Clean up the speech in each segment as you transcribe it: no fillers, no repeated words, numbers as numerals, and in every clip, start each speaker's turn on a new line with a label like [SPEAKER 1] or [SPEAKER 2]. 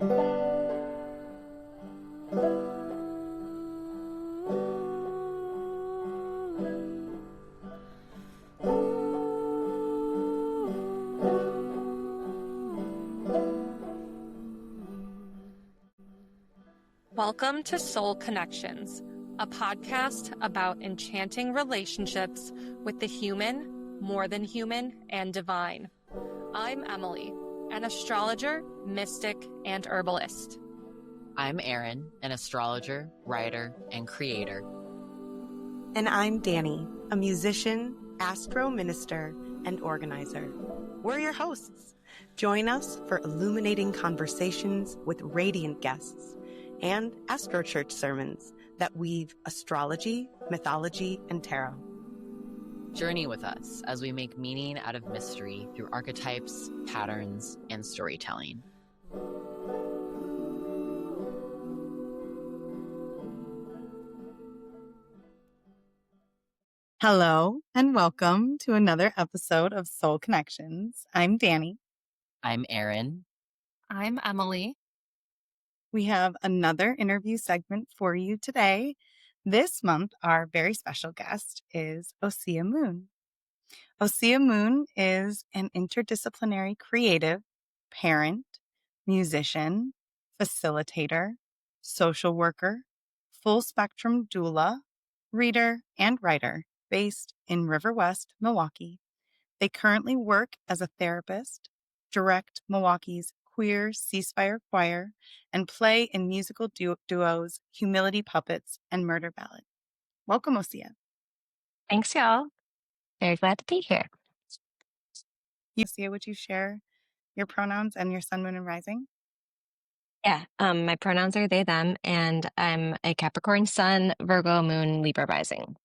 [SPEAKER 1] Welcome to Soul Connections, a podcast about enchanting relationships with the human, more than human, and divine. I'm Emily, an astrologer, mystic, and herbalist.
[SPEAKER 2] I'm Aryn, an astrologer, writer, and creator.
[SPEAKER 3] And I'm Dani, a musician, astro minister, and organizer. We're your hosts. Join us for illuminating conversations with radiant guests and astro church sermons that weave astrology, mythology, and tarot.
[SPEAKER 2] Journey with us as we make meaning out of mystery through archetypes, patterns, and storytelling.
[SPEAKER 4] Hello and welcome to another episode of Soul Connections. I'm Dani.
[SPEAKER 2] I'm Aryn.
[SPEAKER 1] I'm Emily.
[SPEAKER 4] We have another interview segment for you today. This month, our very special guest is Ousia Moon. Ousia Moon is an interdisciplinary creative, parent, musician, facilitator, social worker, full spectrum doula, reader, and writer based in Riverwest, Milwaukee. They currently work as a therapist, direct Milwaukee's Queer Ceasefire Choir, and play in musical duos Humility Puppets and Murder Ballad. Welcome, Ousia.
[SPEAKER 5] Thanks, y'all. Very glad to be here.
[SPEAKER 4] Ousia, would you share your pronouns and your sun, moon, and rising?
[SPEAKER 5] Yeah, my pronouns are they, them, and I'm a Capricorn sun, Virgo moon, Libra rising.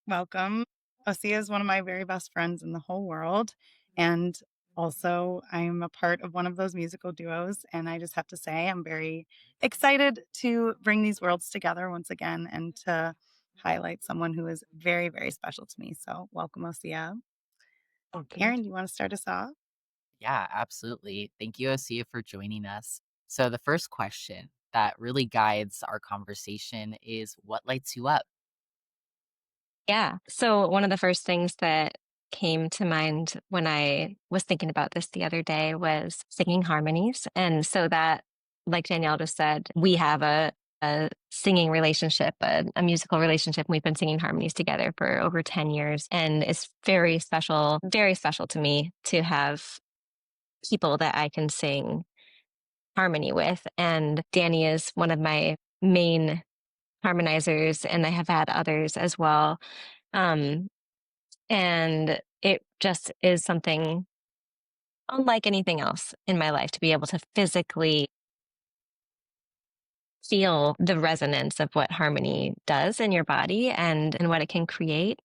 [SPEAKER 4] Welcome. Ousia is one of my very best friends in the whole world. And also, I'm a part of one of those musical duos. And I just have to say, I'm very excited to bring these worlds together once again and to highlight someone who is very, very special to me. So welcome, Ousia. Aryn, do you want to start us off?
[SPEAKER 2] Yeah, absolutely. Thank you, Ousia, for joining us. So the first question that really guides our conversation is, what lights you up?
[SPEAKER 5] Yeah, so one of the first things that came to mind when I was thinking about this the other day was singing harmonies. And so that, like Danielle just said, we have a singing relationship, a musical relationship. We've been singing harmonies together for over 10 years. And it's very special to me to have people that I can sing harmony with. And Dani is one of my main harmonizers, and I have had others as well. And it just is something unlike anything else in my life to be able to physically feel the resonance of what harmony does in your body and what it can create.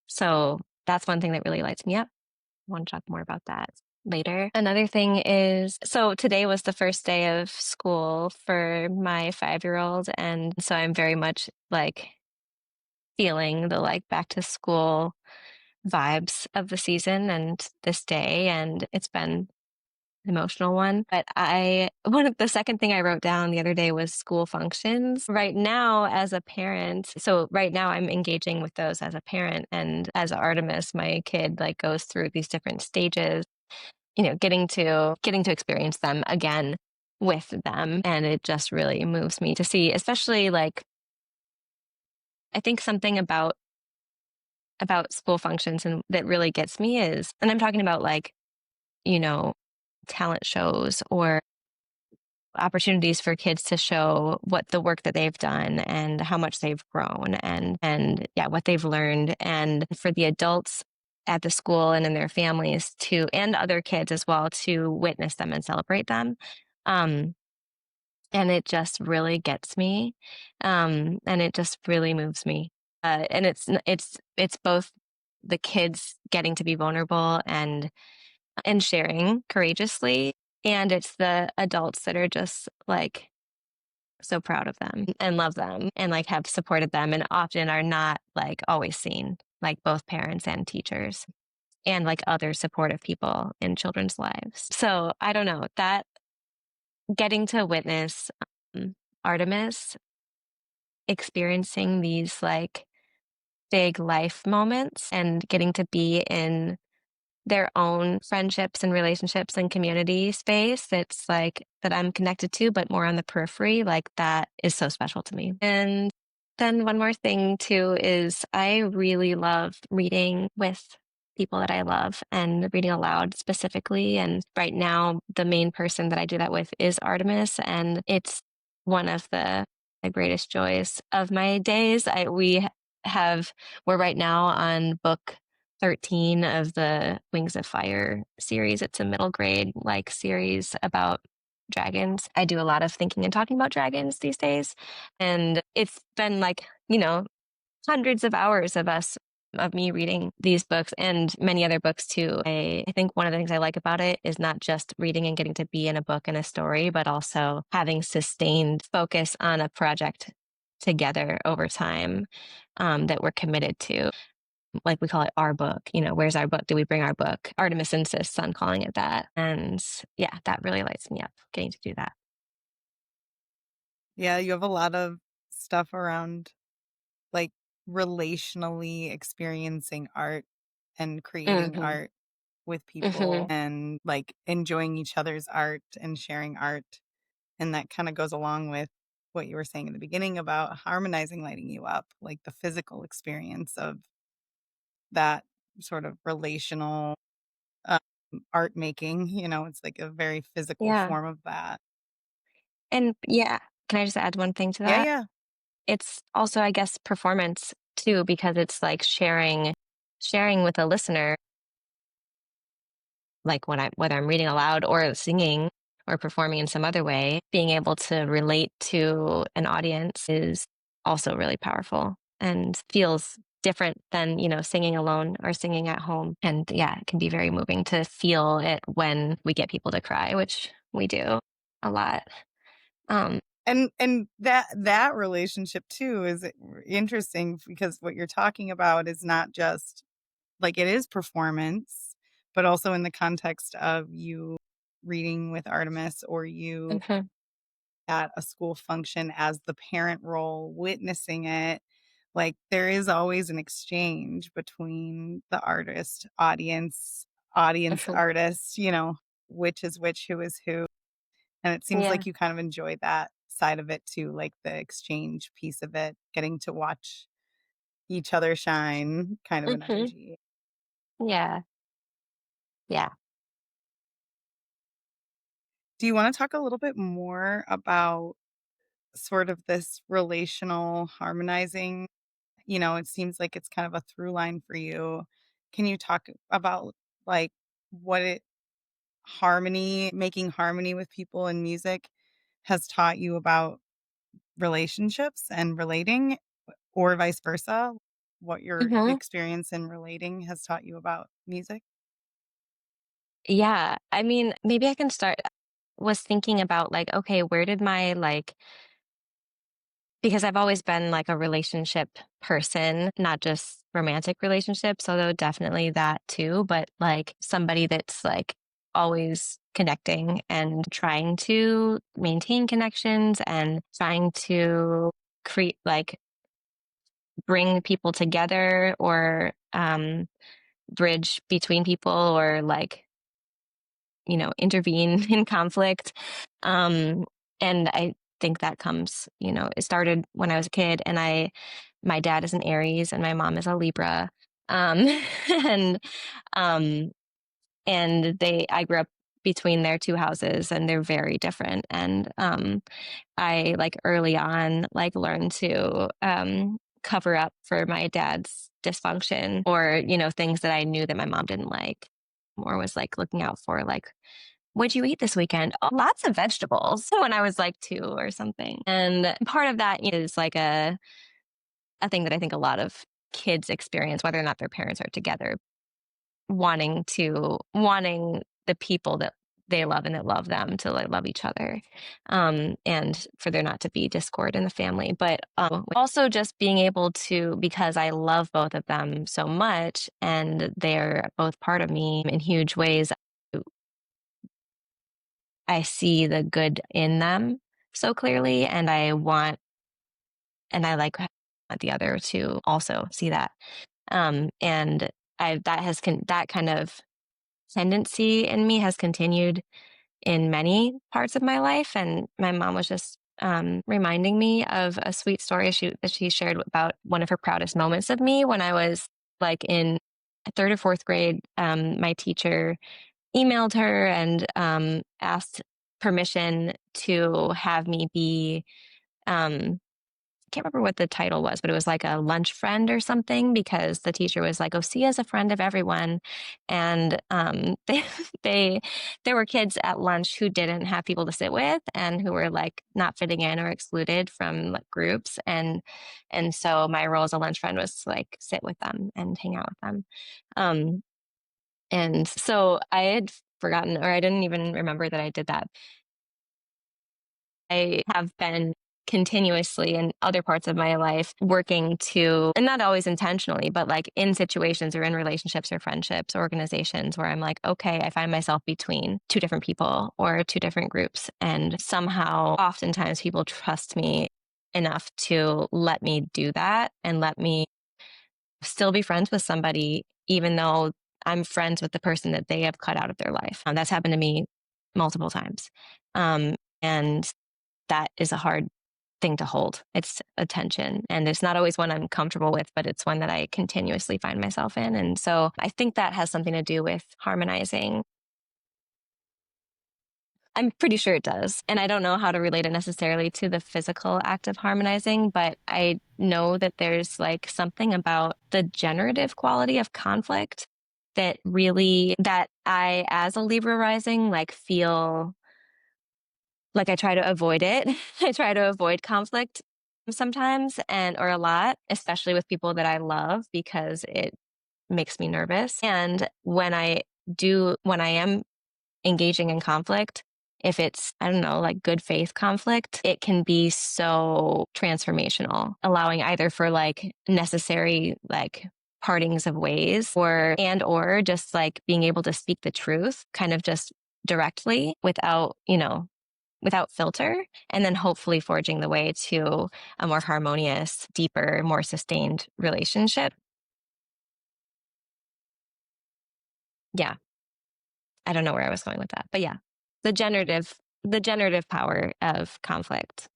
[SPEAKER 5] So that's one thing that really lights me up. I want to talk more about that later. Another thing is, so today was the first day of school for my 5-year-old. And so I'm very much like feeling the back to school vibes of the season and this day. And it's been an emotional one. But the second thing I wrote down the other day was school functions. Right now, as a parent, so right now I'm engaging with those as a parent, and as Artemis, my kid goes through these different stages, getting to experience them again with them. And it just really moves me to see, especially I think something about school functions and that really gets me is, and I'm talking about talent shows or opportunities for kids to show what the work that they've done and how much they've grown and what they've learned, and for the adults at the school and in their families and other kids as well, to witness them and celebrate them. And it just really gets me. And it just really moves me. And it's both the kids getting to be vulnerable and sharing courageously, and it's the adults that are just so proud of them and love them and have supported them, and often are not always seen, both parents and teachers and other supportive people in children's lives. So I don't know, that getting to witness Artemis experiencing these like big life moments and getting to be in their own friendships and relationships and community space that's like that I'm connected to, but more on the periphery, like that is so special to me. And then one more thing too is I really love reading with people that I love and reading aloud specifically. And right now, the main person that I do that with is Artemis, and it's one of the greatest joys of my days. We're right now on book 13 of the Wings of Fire series. It's a middle grade like series about dragons. I do a lot of thinking and talking about dragons these days. And it's been like, hundreds of hours of me reading these books and many other books too. I think one of the things I like about it is not just reading and getting to be in a book and a story, but also having sustained focus on a project together over time that we're committed to. Like we call it our book, where's our book? Do we bring our book? Artemis insists on calling it that. And yeah, that really lights me up getting to do that.
[SPEAKER 4] Yeah, you have a lot of stuff around like relationally experiencing art and creating
[SPEAKER 5] Mm-hmm.
[SPEAKER 4] art with people
[SPEAKER 5] Mm-hmm.
[SPEAKER 4] and like enjoying each other's art and sharing art. And that kind of goes along with what you were saying in the beginning about harmonizing lighting you up, like the physical experience of that sort of relational um, art making. It's like a very physical
[SPEAKER 5] Yeah.
[SPEAKER 4] form of that.
[SPEAKER 5] And yeah, can I just add one thing to
[SPEAKER 4] Yeah,
[SPEAKER 5] that?
[SPEAKER 4] yeah.
[SPEAKER 5] It's also, I guess, performance too, because it's like sharing with a listener, like whether I'm reading aloud or singing or performing in some other way, being able to relate to an audience is also really powerful and feels different than, singing alone or singing at home. And yeah, it can be very moving to feel it when we get people to cry, which we do a lot.
[SPEAKER 4] And that relationship too is interesting because what you're talking about is not just like it is performance, but also in the context of you reading with Artemis or you
[SPEAKER 5] Mhm,
[SPEAKER 4] at a school function as the parent role witnessing it. Like there is always an exchange between the audience
[SPEAKER 5] mhm.
[SPEAKER 4] artist, which is which, who is who. And it seems
[SPEAKER 5] Yeah.
[SPEAKER 4] like you kind of enjoy that side of it too, like the exchange piece of it, getting to watch each other shine kind of an
[SPEAKER 5] Mhm.
[SPEAKER 4] energy.
[SPEAKER 5] Yeah. Yeah.
[SPEAKER 4] Do you want to talk a little bit more about sort of this relational harmonizing? It seems like it's kind of a through line for you. Can you talk about like what making harmony with people in music has taught you about relationships and relating, or vice versa? What your
[SPEAKER 5] Mhm.
[SPEAKER 4] experience in relating has taught you about music?
[SPEAKER 5] Yeah. I mean, maybe I can start was thinking about like, okay, where did my like because I've always been like a relationship person, not just romantic relationships, although definitely that too, but like somebody that's like always connecting and trying to maintain connections and trying to create like bring people together or bridge between people or like intervene in conflict. Um, and I think that comes, it started when I was a kid and my dad is an Aries and my mom is a Libra. Um, and, um, I grew up between their two houses and they're very different. And, I like early on, like learned to, cover up for my dad's dysfunction or, things that I knew that my mom didn't like or was like looking out for, like, what'd you eat this weekend? Oh, lots of vegetables when I was like 2 or something. And part of that is like a thing that I think a lot of kids experience, whether or not their parents are together, wanting the people that they love and that love them to like love each other. And for there not to be discord in the family. But also just being able to, because I love both of them so much and they're both part of me in huge ways, I see the good in them so clearly, and I want the other to also see that. And that kind of tendency in me has continued in many parts of my life. And my mom was just reminding me of a sweet story that she shared about one of her proudest moments of me when I was like in third or fourth grade. My teacher emailed her and asked permission to have me be I can't remember what the title was, but it was like a lunch friend or something, because the teacher was like, Osea is a friend of everyone. And they there were kids at lunch who didn't have people to sit with and who were like not fitting in or excluded from like, groups. And so my role as a lunch friend was to like sit with them and hang out with them. And so I had forgotten, or I didn't even remember that I did that. I have been continuously in other parts of my life working to, and not always intentionally, but like in situations or in relationships or friendships, organizations where I'm like, okay, I find myself between two different people or two different groups. And somehow, oftentimes people trust me enough to let me do that and let me still be friends with somebody, even though I'm friends with the person that they have cut out of their life. That's happened to me multiple times. And that is a hard thing to hold. It's a tension, and it's not always one I'm comfortable with, but it's one that I continuously find myself in. And so I think that has something to do with harmonizing. I'm pretty sure it does. And I don't know how to relate it necessarily to the physical act of harmonizing, but I know that there's like something about the generative quality of conflict that I, as a Libra rising, like feel like I try to avoid it. I try to avoid conflict sometimes or a lot, especially with people that I love, because it makes me nervous. And when I am engaging in conflict, if it's, I don't know, like good faith conflict, it can be so transformational, allowing either for like necessary, like partings of ways or just like being able to speak the truth kind of just directly without filter, and then hopefully forging the way to a more harmonious, deeper, more sustained relationship. Yeah. I don't know where I was going with that, but yeah, the generative power of conflict.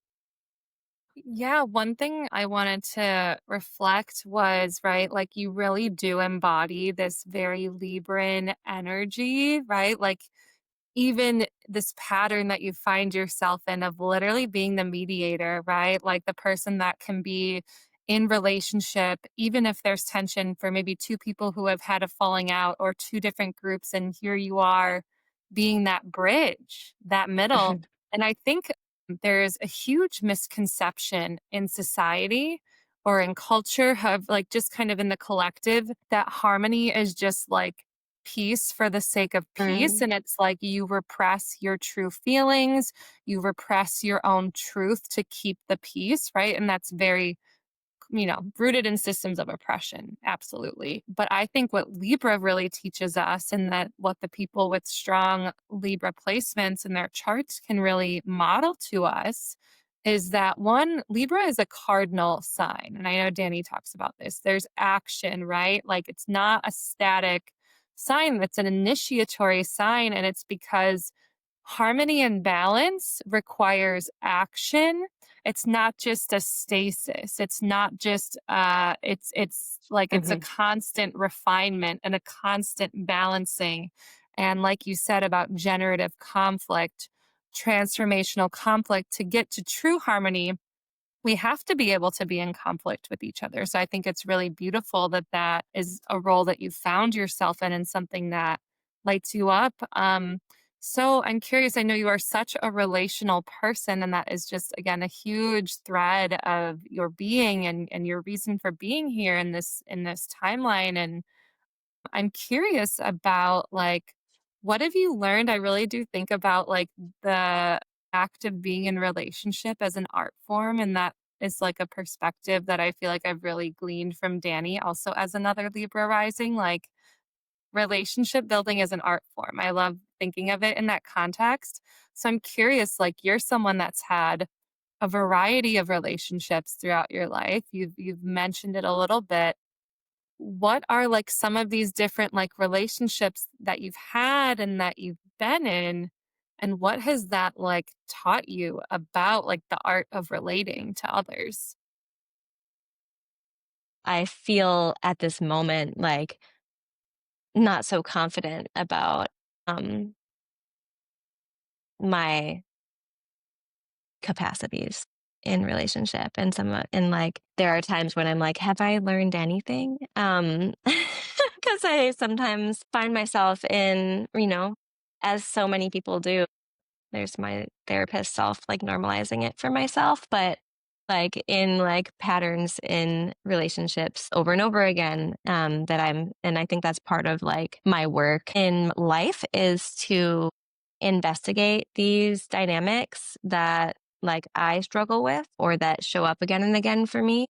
[SPEAKER 1] Yeah, one thing I wanted to reflect was, right, like you really do embody this very Libran energy, right? Like even this pattern that you find yourself in of literally being the mediator, right? Like the person that can be in relationship, even if there's tension for maybe two people who have had a falling out or two different groups. And here you are being that bridge, that middle. And I think there's a huge misconception in society or in culture of like just kind of in the collective that harmony is just like peace for the sake of peace.
[SPEAKER 3] Mm.
[SPEAKER 1] And it's like you repress your true feelings, you repress your own truth to keep the peace, right? And that's very, rooted in systems of oppression. Absolutely. But I think what Libra really teaches us, and that what the people with strong Libra placements in their charts can really model to us, is that one, Libra is a cardinal sign. And I know Dani talks about this. There's action, right? Like it's not a static sign, it's an initiatory sign. And it's because harmony and balance requires action. It's not just a stasis. It's not just it's like it's a
[SPEAKER 3] Mhm.
[SPEAKER 1] constant refinement and a constant balancing. And like you said about generative conflict, transformational conflict, to get to true harmony, we have to be able to be in conflict with each other. So I think it's really beautiful that that is a role that you found yourself in and something that lights you up. So I'm curious, I know you are such a relational person, and that is just, again, a huge thread of your being and your reason for being here in this timeline. And I'm curious about like, what have you learned? I really do think about like the act of being in relationship as an art form. And that is like a perspective that I feel like I've really gleaned from Dani, also as another Libra rising. Like relationship building as an art form. I love thinking of it in that context. So I'm curious, like, you're someone that's had a variety of relationships throughout your life. You've mentioned it a little bit. What are like some of these different like relationships that you've had and that you've been in? And what has that like taught you about like the art of relating to others?
[SPEAKER 5] I feel at this moment like not so confident about um, my capacities in relationship, and like there are times when I'm like, have I learned anything? Because I sometimes find myself in, as so many people do, there's my therapist self like normalizing it for myself, but like in like patterns in relationships over and over again, and I think that's part of like my work in life is to investigate these dynamics that like I struggle with or that show up again and again for me.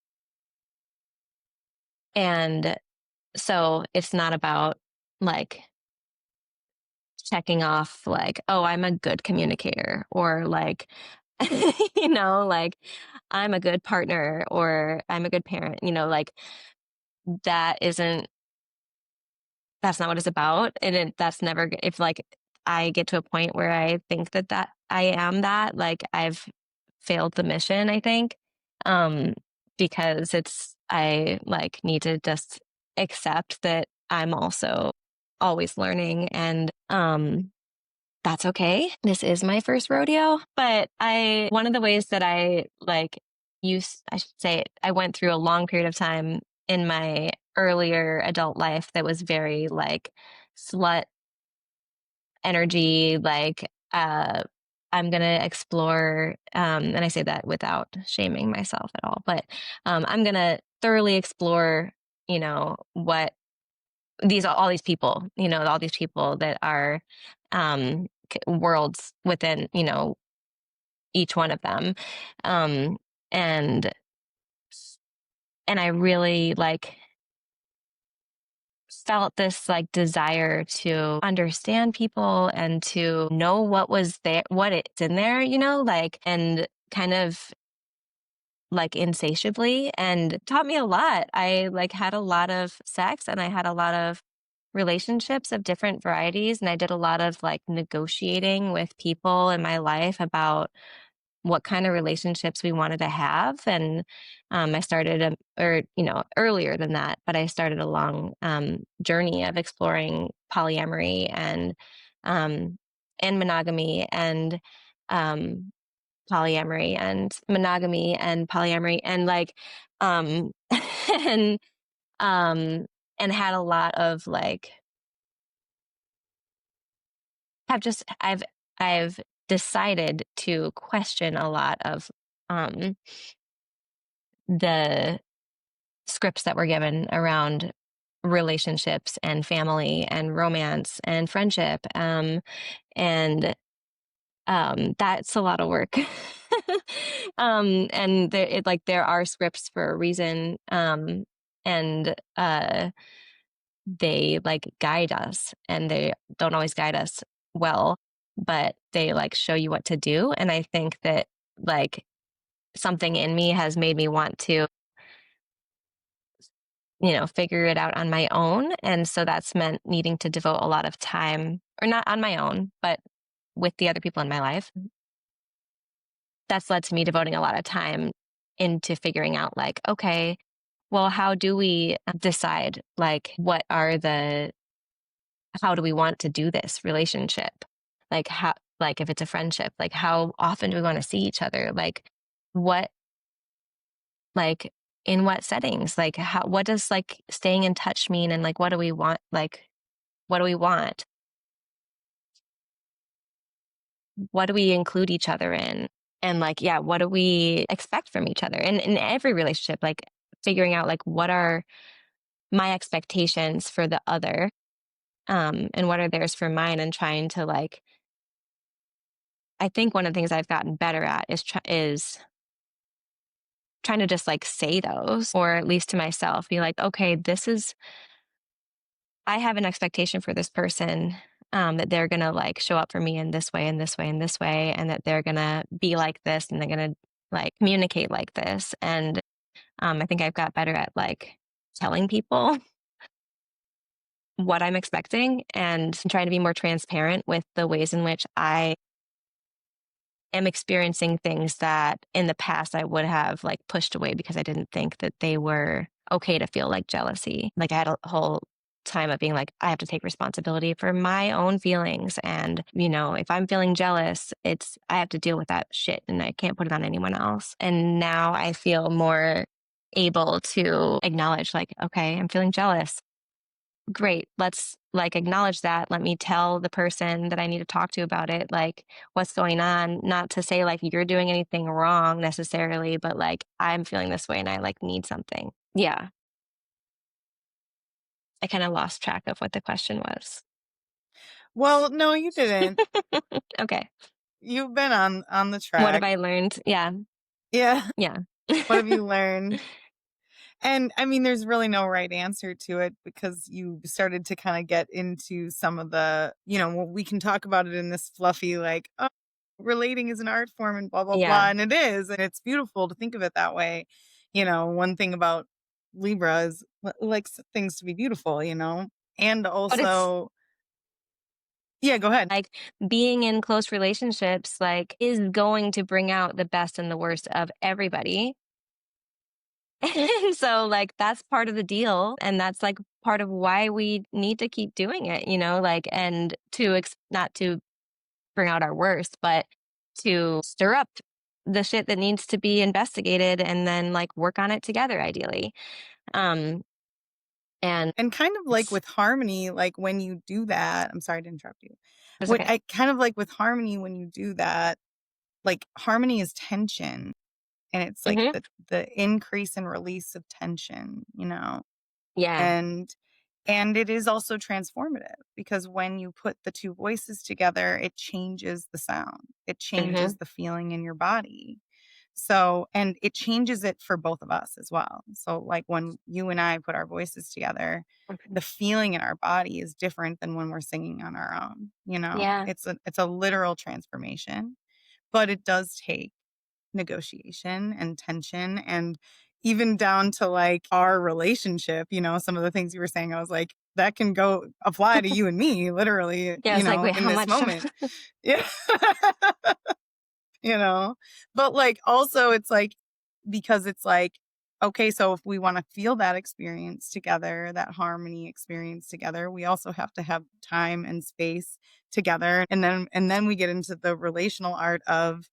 [SPEAKER 5] And so it's not about like checking off like, oh, I'm a good communicator, or like, like I'm a good partner or I'm a good parent, like that isn't, that's not what it's about. And that's never, if like I get to a point where I think that I am that, like I've failed the mission, I think. Um, because I like need to just accept that I'm also always learning, and that's okay. This is my first rodeo, but one of the ways that I like I should say, I went through a long period of time in my earlier adult life that was very like slut energy, like, I'm going to explore, and I say that without shaming myself at all, but, I'm going to thoroughly explore, what all these people, all these people that are, worlds within, each one of them. Um, and, and I really like felt this like desire to understand people and to know what was there, what it's in there, like, and kind of like insatiably, and taught me a lot. I like had a lot of sex and I had a lot of relationships of different varieties. And I did a lot of like negotiating with people in my life about what kind of relationships we wanted to have. And I started, earlier than that, but I started a long journey of exploring polyamory and monogamy and um, polyamory and monogamy and polyamory and like, and, um, and had a lot of like, I've decided to question a lot of um, the scripts that were given around relationships and family and romance and friendship. And that's a lot of work. And there are scripts for a reason. And they like guide us, and they don't always guide us well, but they like show you what to do. And I think that like something in me has made me want to, figure it out on my own. And so that's meant needing to devote a lot of time, or not on my own, but with the other people in my life. That's led to me devoting a lot of time into figuring out like, okay, well, how do we decide like how do we want to do this relationship? Like how, like if it's a friendship, like how often do we want to see each other? Like what, like in what settings? Like what does like staying in touch mean? And like, what do we want? Like, what do we want? What do we include each other in? And like, yeah, what do we expect from each other? And in every relationship, like figuring out like what are my expectations for the other, and what are theirs for mine, and trying to like, I think one of the things I've gotten better at is trying to just like say those, or at least to myself, be like, okay, I have an expectation for this person. that they're going to like show up for me in this way and this way and this way, and that they're going to be like this and they're going to like communicate like this. And I think I've got better at like telling people what I'm expecting and trying to be more transparent with the ways in which I am experiencing things that in the past I would have like pushed away because I didn't think that they were okay to feel like jealousy. Like I had a whole time of being like, I have to take responsibility for my own feelings. And, you know, if I'm feeling jealous, I have to deal with that shit and I can't put it on anyone else. And now I feel more able to acknowledge like, okay, I'm feeling jealous. Great. Let's like acknowledge that. Let me tell the person that I need to talk to about it, like what's going on. Not to say like you're doing anything wrong necessarily, but like I'm feeling this way and I like need something. Yeah. I kind of lost track of what the question was.
[SPEAKER 4] Well, no, you didn't.
[SPEAKER 5] Okay.
[SPEAKER 4] You've been on the track.
[SPEAKER 5] What have I learned? Yeah.
[SPEAKER 4] Yeah.
[SPEAKER 5] Yeah.
[SPEAKER 4] What have you learned? And I mean, there's really no right answer to it because you started to kind of get into some of the, you know, well, we can talk about it in this fluffy, like, oh, relating is an art form and blah, blah,
[SPEAKER 5] Yeah.
[SPEAKER 4] blah. And it is. And it's beautiful to think of it that way. You know, one thing about Libra is likes things to be beautiful, you know, and also, yeah, go ahead.
[SPEAKER 5] Like being in close relationships, like is going to bring out the best and the worst of everybody. And so like that's part of the deal. And that's like part of why we need to keep doing it, you know, like, and to not to bring out our worst, but to stir up the shit that needs to be investigated and then like work on it together, ideally. And
[SPEAKER 4] kind of like with harmony, like when you do that, I'm sorry to interrupt you.
[SPEAKER 5] Okay.
[SPEAKER 4] I kind of like with harmony, when you do that, like harmony is tension. And it's like the increase and release of tension, you know?
[SPEAKER 5] Yeah.
[SPEAKER 4] And it is also transformative because when you put the two voices together, it changes the sound. It changes the feeling in your body. So, and it changes it for both of us as well. So like when you and I put our voices together, the feeling in our body is different than when we're singing on our own, you know?
[SPEAKER 5] Yeah.
[SPEAKER 4] It's a literal transformation, but it does take negotiation and tension, and even down to like our relationship, you know, some of the things you were saying, I was like, that can go apply to you and me, literally,
[SPEAKER 5] Yeah,
[SPEAKER 4] you know,
[SPEAKER 5] like, wait,
[SPEAKER 4] in
[SPEAKER 5] how
[SPEAKER 4] this
[SPEAKER 5] much?
[SPEAKER 4] moment. Yeah. You know, but like also it's like, because it's like, okay, so if we want to feel that experience together, that harmony experience together, we also have to have time and space together. And then we get into the relational art of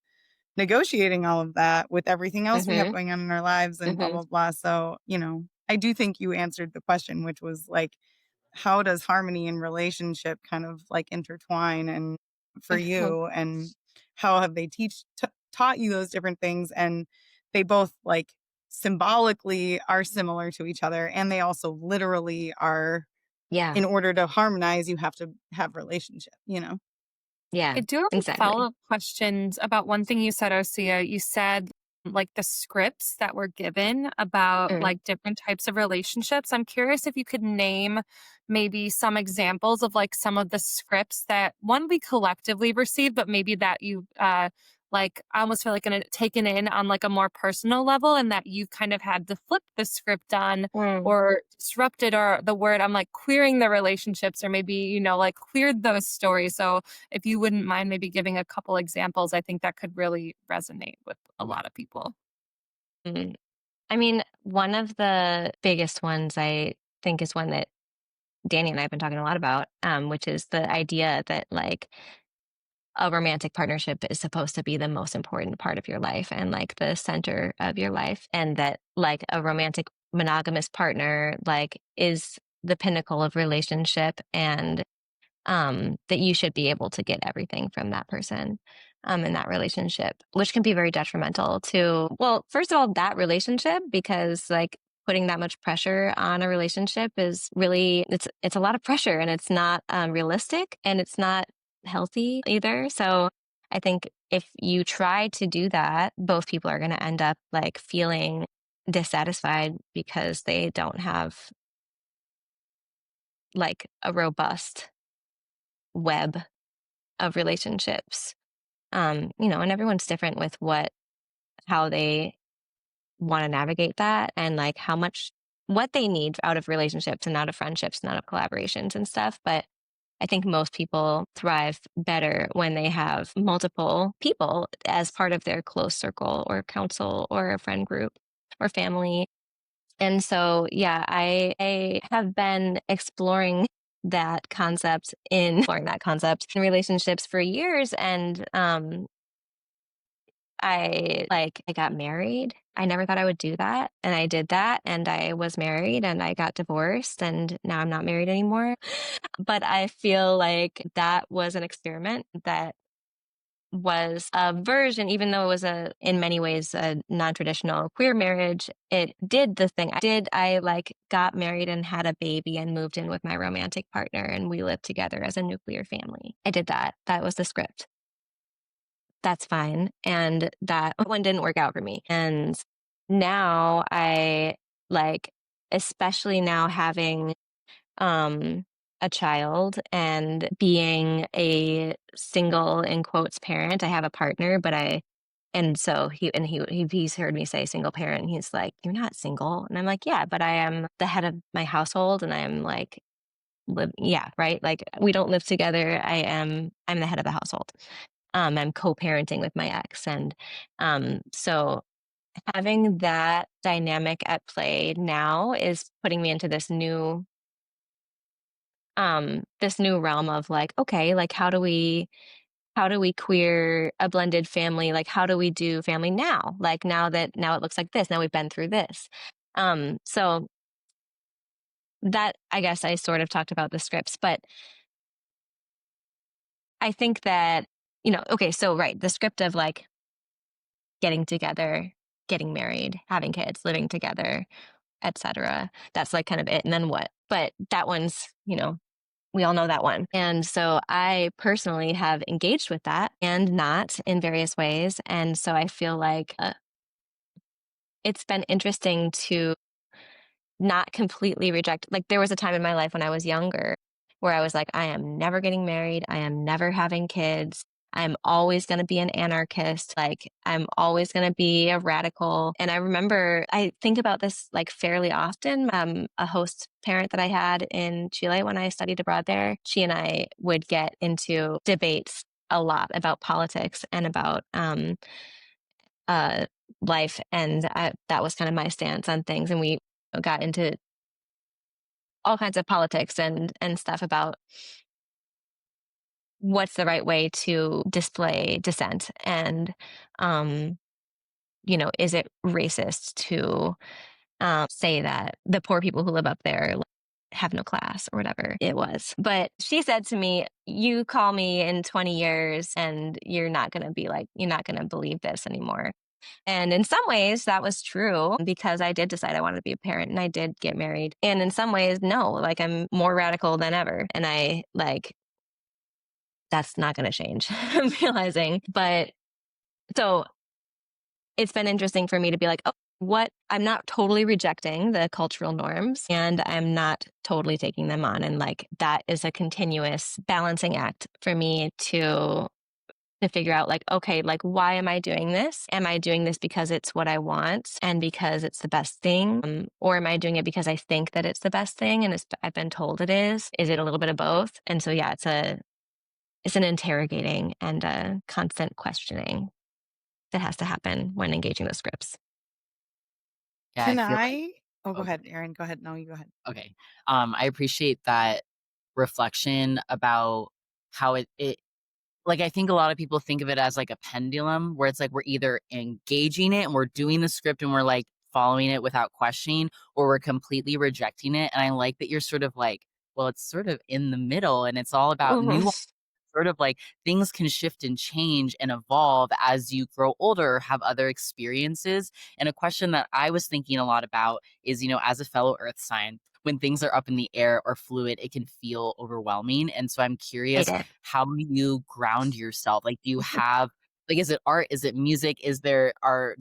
[SPEAKER 4] negotiating all of that with everything else we have going on in our lives and blah, blah, blah. So, you know, I do think you answered the question, which was like, how does harmony and relationship kind of like intertwine and for you, and how have they taught you those different things? And they both like symbolically are similar to each other, and they also literally are.
[SPEAKER 5] Yeah.
[SPEAKER 4] In order to harmonize, you have to have relationship, you know?
[SPEAKER 5] Yeah.
[SPEAKER 1] I do have
[SPEAKER 5] exactly.
[SPEAKER 1] follow-up questions about one thing you said, Ousia. You said like the scripts that were given about like different types of relationships. I'm curious if you could name maybe some examples of like some of the scripts that one we collectively received, but maybe that you like I almost feel like taken in on like a more personal level, and that you've kind of had to flip the script on or disrupted, or the word I'm like queering the relationships, or maybe, you know, like queered those stories. So if you wouldn't mind maybe giving a couple examples, I think that could really resonate with a lot of people.
[SPEAKER 5] I mean, one of the biggest ones I think is one that Dani and I have been talking a lot about, which is the idea that like a romantic partnership is supposed to be the most important part of your life and like the center of your life. And that like a romantic monogamous partner like is the pinnacle of relationship, and that you should be able to get everything from that person in that relationship, which can be very detrimental to, well, first of all, that relationship, because like putting that much pressure on a relationship is really, it's a lot of pressure, and it's not realistic, and it's not healthy either. So I think if you try to do that, both people are going to end up like feeling dissatisfied because they don't have like a robust web of relationships. And everyone's different with how they want to navigate that, and like what they need out of relationships and out of friendships and out of collaborations and stuff. But I think most people thrive better when they have multiple people as part of their close circle or council or a friend group or family. And so, yeah, I have been exploring that concept in relationships for years. And I got married. I never thought I would do that. And I did that, and I was married, and I got divorced, and now I'm not married anymore. But I feel like that was an experiment that was a version, even though it was in many ways a non-traditional queer marriage. It did the thing I did. I got married and had a baby and moved in with my romantic partner, and we lived together as a nuclear family. I did that. That was the script. That's fine. And that one didn't work out for me. And now especially now having a child and being a single in quotes parent. I have a partner, so he's heard me say single parent, and he's like, "You're not single." And I'm like, "Yeah, but I am the head of my household, and I am yeah, right? Like, we don't live together. I'm the head of the household. I'm co-parenting with my ex." And so having that dynamic at play now is putting me into this new realm of okay, how do we queer a blended family? How do we do family now? Now it looks like this. Now we've been through this. So that, I guess I sort of talked about the scripts, but I think that, okay, so right, the script of getting together, getting married, having kids, living together, etc. That's kind of it. And then what? But that one's, we all know that one. And so I personally have engaged with that and not in various ways. And so I feel like it's been interesting to not completely reject. There was a time in my life when I was younger where I was like, I am never getting married. I am never having kids. I'm always going to be an anarchist. I'm always going to be a radical. And I remember, I think about this fairly often. A host parent that I had in Chile when I studied abroad there, she and I would get into debates a lot about politics and about life. And that was kind of my stance on things. And we got into all kinds of politics and stuff about what's the right way to display dissent. And, is it racist to say that the poor people who live up there have no class or whatever it was. But she said to me, you call me in 20 years and you're not going to believe this anymore. And in some ways that was true, because I did decide I wanted to be a parent and I did get married. And in some ways, no, I'm more radical than ever. And I that's not going to change, I'm realizing. But so it's been interesting for me to be like, oh, I'm not totally rejecting the cultural norms and I'm not totally taking them on. And that is a continuous balancing act for me to figure out okay, why am I doing this? Am I doing this because it's what I want and because it's the best thing? Or am I doing it because I think that it's the best thing and I've been told it is? Is it a little bit of both? And so, yeah, it's an interrogating and a constant questioning that has to happen when engaging the scripts.
[SPEAKER 2] Yeah,
[SPEAKER 4] Can
[SPEAKER 2] I feel
[SPEAKER 4] Oh, go
[SPEAKER 2] oh,
[SPEAKER 4] ahead, Aryn. Go ahead. No, you go ahead.
[SPEAKER 2] okay. I appreciate that reflection about how it I think a lot of people think of it as a pendulum where it's we're either engaging it and we're doing the script and we're following it without questioning, or we're completely rejecting it. And I like that you're sort of well, it's sort of in the middle and it's all about nuance. Sort of things can shift and change and evolve as you grow older or have other experiences. And a question that I was thinking a lot about is, as a fellow earth sign, when things are up in the air or fluid, it can feel overwhelming. And so I'm curious, how do you ground yourself? Do you have, is it art? Is it music? Do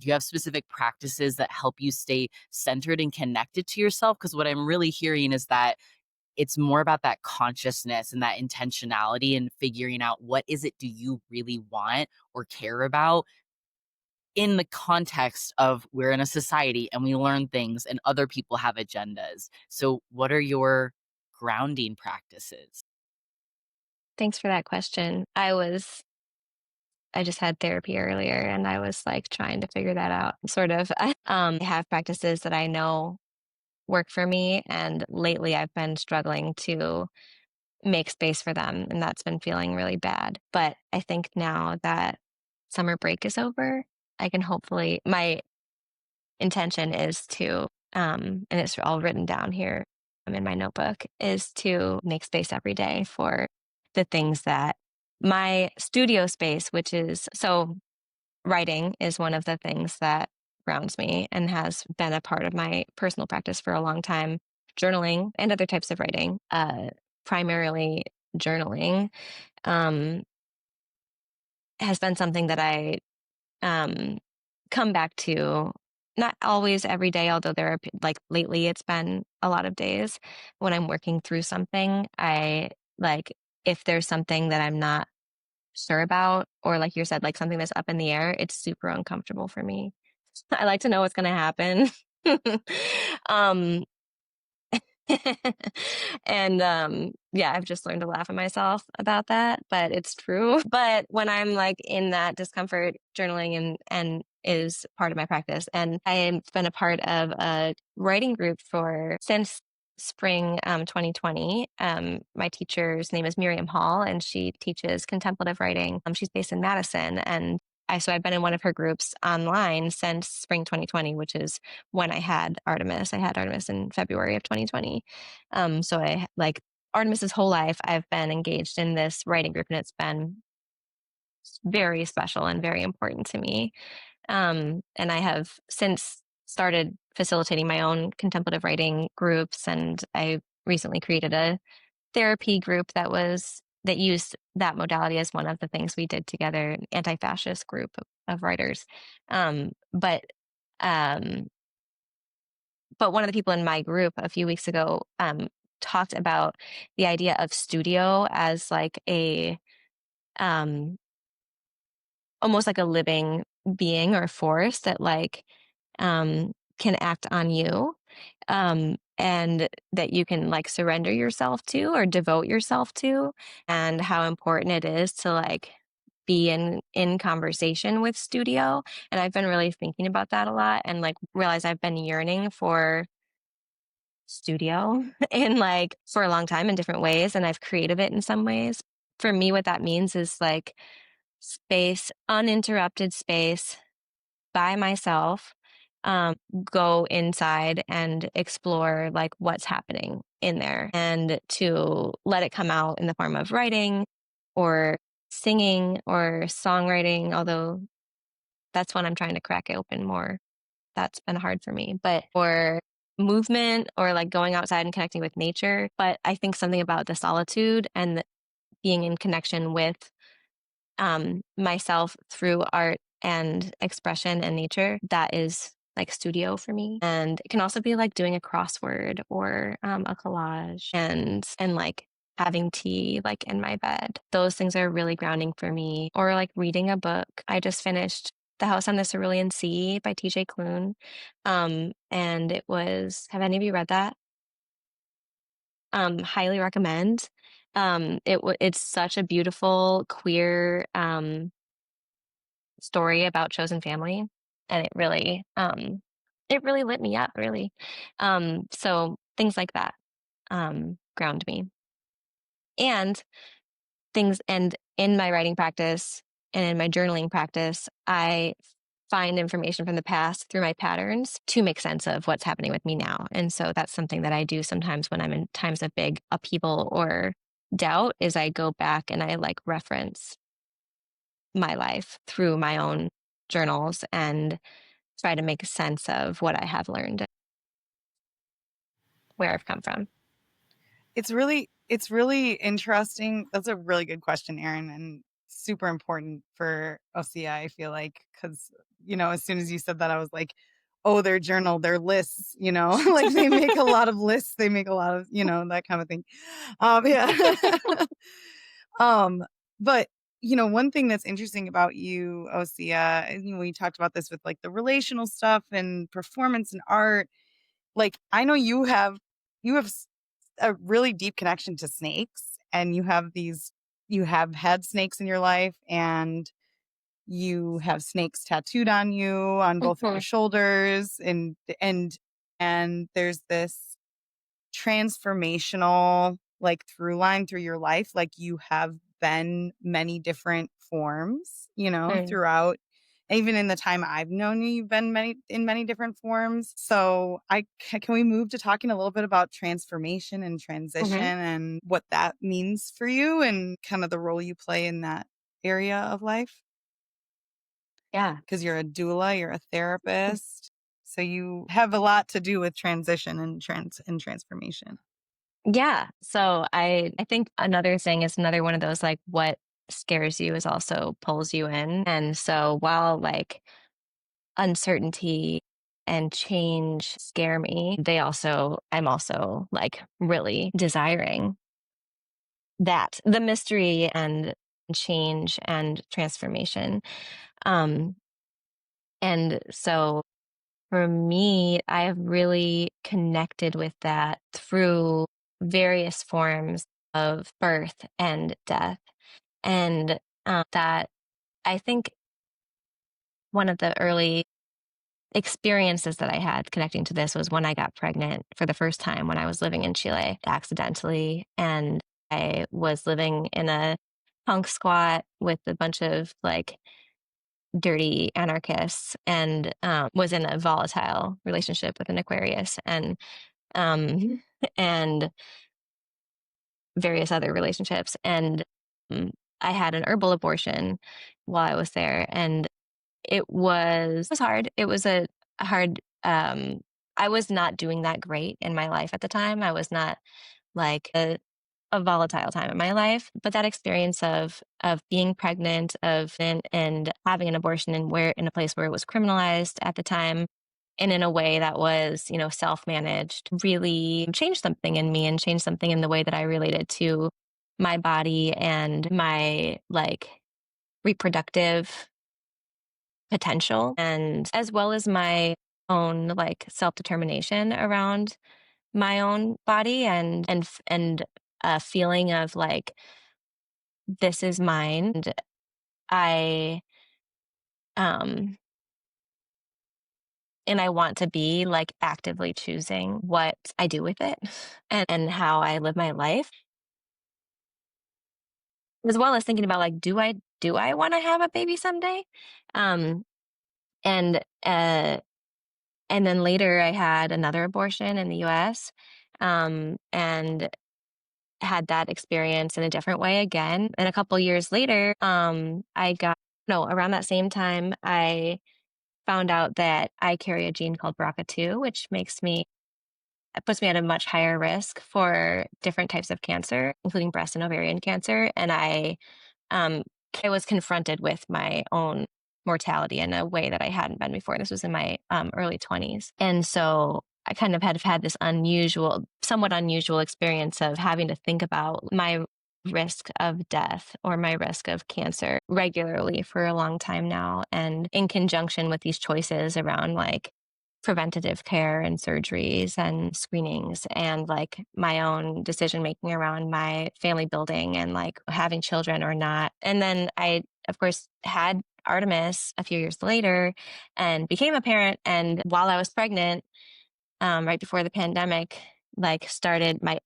[SPEAKER 2] you have specific practices that help you stay centered and connected to yourself? Because what I'm really hearing is that it's more about that consciousness and that intentionality and figuring out what is it do you really want or care about in the context of we're in a society and we learn things and other people have agendas. So what are your grounding practices?
[SPEAKER 5] Thanks for that question. I just had therapy earlier and I was like trying to figure that out sort of. I have practices that I know work for me, and lately I've been struggling to make space for them, and that's been feeling really bad. But I think now that summer break is over, I can hopefully, my intention is to, and it's all written down here in my notebook, is to make space every day for the things that my studio space, which is so writing is one of the things that grounds me and has been a part of my personal practice for a long time. Journaling and other types of writing, primarily journaling, um, has been something that I come back to, not always every day, although there are like lately it's been a lot of days when I'm working through something. I like, if there's something that I'm not sure about, or like you said, like something that's up in the air, it's super uncomfortable for me. I like to know what's going to happen. um, and yeah, I've just learned to laugh at myself about that, but it's true. But when I'm like in that discomfort, journaling and is part of my practice. And I've been a part of a writing group since spring 2020. My teacher's name is Miriam Hall, and she teaches contemplative writing. She's based in Madison, and I've been in one of her groups online since spring 2020, which is when I had Artemis. I had Artemis in February of 2020. So I like Artemis's whole life, I've been engaged in this writing group, and it's been very special and very important to me. And I have since started facilitating my own contemplative writing groups, and I recently created a therapy group that used that modality as one of the things we did together, an anti-fascist group of writers. Um, but um, but one of the people in my group a few weeks ago talked about the idea of studio as like a um, almost like a living being or force that like can act on you, and that you can like surrender yourself to or devote yourself to, and how important it is to like be in conversation with studio. And I've been really thinking about that a lot, and like realize I've been yearning for studio in like for a long time in different ways, and I've created it in some ways. For me, what that means is like space, uninterrupted space by myself, go inside and explore like what's happening in there, and to let it come out in the form of writing or singing or songwriting, although that's one I'm trying to crack open more. That's been hard for me, but or movement or like going outside and connecting with nature. But I think something about the solitude and being in connection with myself through art and expression and nature, that is like studio for me. And it can also be like doing a crossword or a collage and like having tea like in my bed. Those things are really grounding for me. Or like reading a book. I just finished The House on the Cerulean Sea by TJ Klune. And it was, have any of you read that? Highly recommend. It's such a beautiful queer story about chosen family, and it really lit me up, really. So things like that ground me, and in my writing practice and in my journaling practice, I find information from the past through my patterns to make sense of what's happening with me now. And so that's something that I do sometimes when I'm in times of big upheaval or doubt, is I go back and I like reference my life through my own journals and try to make sense of what I have learned, where I've come from.
[SPEAKER 4] It's really interesting. That's a really good question, Aryn, and super important for Ousia, I feel like, because, as soon as you said that, I was like, their journal, their lists, like they make a lot of lists. They make a lot of, that kind of thing. Yeah. But one thing that's interesting about you, Ousia, and we talked about this with like the relational stuff and performance and art. Like, I know you have a really deep connection to snakes, and you have had snakes in your life, and you have snakes tattooed on you on both of your shoulders, and there's this transformational like through line through your life. Like, you have been many different forms, throughout. Even in the time I've known you, you've been in many different forms. So can we move to talking a little bit about transformation and transition and what that means for you and kind of the role you play in that area of life?
[SPEAKER 5] Yeah.
[SPEAKER 4] Because you're a doula, you're a therapist. So you have a lot to do with transition and transformation.
[SPEAKER 5] Yeah. So I think another thing is another one of those, like, what scares you is also pulls you in. And so while like uncertainty and change scare me, I'm also like really desiring the mystery and change and transformation. Um, and so for me, I have really connected with that through various forms of birth and death. And that I think one of the early experiences that I had connecting to this was when I got pregnant for the first time when I was living in Chile accidentally. And I was living in a punk squat with a bunch of like dirty anarchists and was in a volatile relationship with an Aquarius um, and various other relationships. And I had an herbal abortion while I was there. And it was hard. It was a hard, I was not doing that great in my life at the time. I was not like a volatile time in my life, but that experience of being pregnant and having an abortion in a place where it was criminalized at the time and in a way that was, self-managed, really changed something in me and changed something in the way that I related to my body and my like reproductive potential, and as well as my own like self-determination around my own body and a feeling of like, this is mine. And I um and I want to be like actively choosing what I do with it and how I live my life, as well as thinking about like, do I want to have a baby someday? Um and and then later I had another abortion in the US, and had that experience in a different way again. And a couple years later, I got no, around that same time, I found out that I carry a gene called BRCA2, which it puts me at a much higher risk for different types of cancer, including breast and ovarian cancer. And um, I was confronted with my own mortality in a way that I hadn't been before. This was in my early 20s. And so I kind of had this somewhat unusual experience of having to think about my risk of death or my risk of cancer regularly for a long time now. And in conjunction with these choices around like preventative care and surgeries and screenings and like my own decision making around my family building and like having children or not. And then I, of course, had Artemis a few years later and became a parent. And while I was pregnant, right before the pandemic, like started my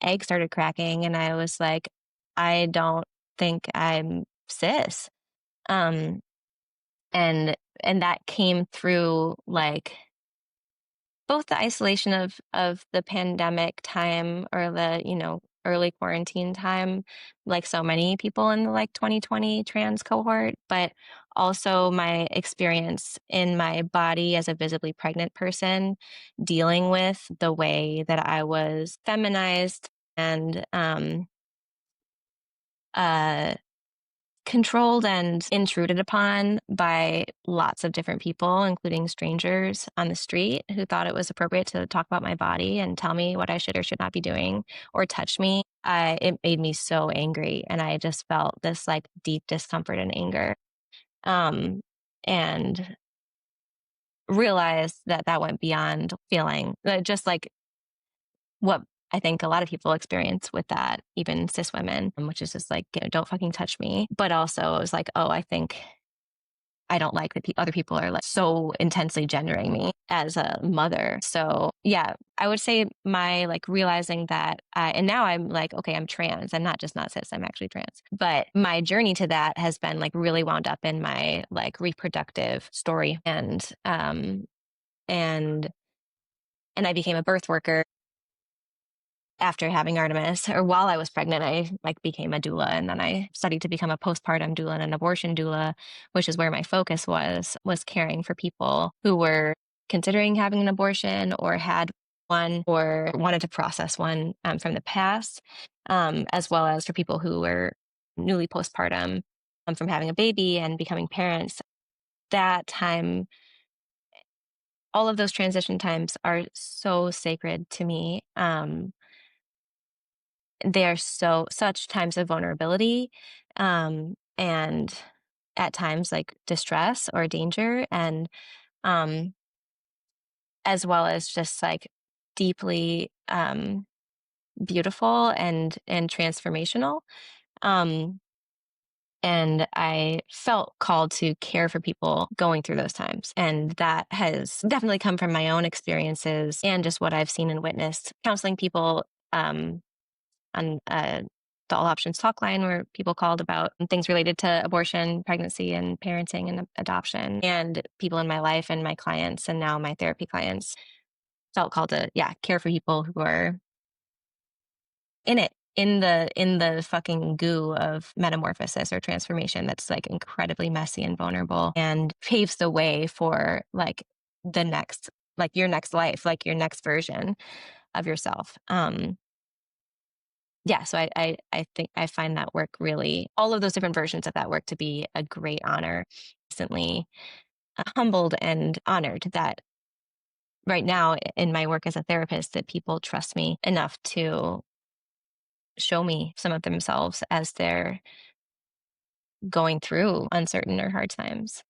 [SPEAKER 5] egg started cracking, and I was like, I don't think I'm cis. Um, and that came through like both the isolation of the pandemic time or the, early quarantine time, like so many people in the like 2020 trans cohort, but also my experience in my body as a visibly pregnant person, dealing with the way that I was feminized and uh controlled and intruded upon by lots of different people, including strangers on the street who thought it was appropriate to talk about my body and tell me what I should or should not be doing or touch me. It made me so angry. And I just felt this like deep discomfort and anger. And realized that that went beyond feeling just like what I think a lot of people experience with that, even cis women, which is just like, don't fucking touch me. But also it was like, oh, I think I don't like that other people are like so intensely gendering me as a mother. So yeah, I would say my like realizing that, and now I'm like, okay, I'm trans. I'm not just not cis, I'm actually trans. But my journey to that has been like really wound up in my like reproductive story. And I became a birth worker after having Artemis, or while I was pregnant. I like became a doula, and then I studied to become a postpartum doula and an abortion doula, which is where my focus was caring for people who were considering having an abortion or had one or wanted to process one from the past, as well as for people who were newly postpartum from having a baby and becoming parents. That time, all of those transition times are so sacred to me. They are such times of vulnerability, and at times like distress or danger, and as well as just like deeply beautiful and transformational. And I felt called to care for people going through those times. And that has definitely come from my own experiences and just what I've seen and witnessed counseling people on the All Options talk line, where people called about things related to abortion, pregnancy, and parenting and adoption. And people in my life and my clients, and now my therapy clients, felt called to, care for people who are in it, in the fucking goo of metamorphosis or transformation that's like incredibly messy and vulnerable, and paves the way for like the next, like your next life, like your next version of yourself. So I think I find that work really, all of those different versions of that work, to be a great honor. Recently humbled and honored that right now in my work as a therapist, that people trust me enough to show me some of themselves as they're going through uncertain or hard times.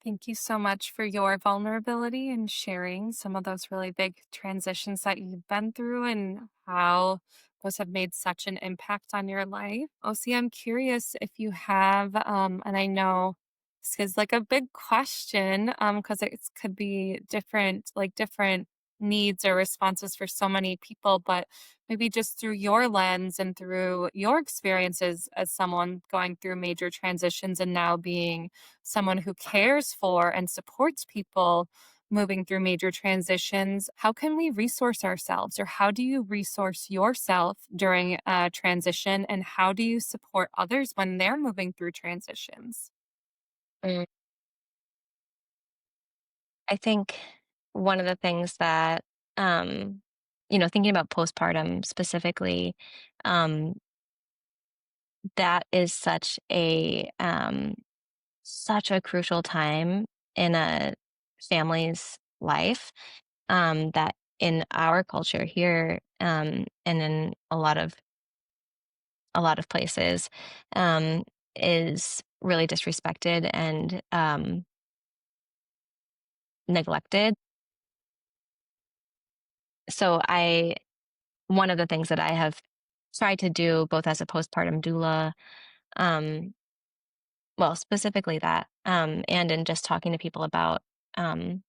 [SPEAKER 1] Thank you so much for your vulnerability and sharing some of those really big transitions that you've been through and how those have made such an impact on your life. Osi, I'm curious if you have, and I know this is like a big question, because it could be different, like different needs or responses for so many people, but maybe just through your lens and through your experiences as someone going through major transitions and now being someone who cares for and supports people moving through major transitions, how can we resource ourselves, or how do you resource yourself during a transition, and how do you support others when they're moving through transitions?
[SPEAKER 5] Mm. I think one of the things that, thinking about postpartum specifically, um, that is such a crucial time in a family's life, that in our culture here, and in a lot of places, um, is really disrespected and neglected. So one of the things that I have tried to do, both as a postpartum doula, um, well, specifically that, and in just talking to people about um,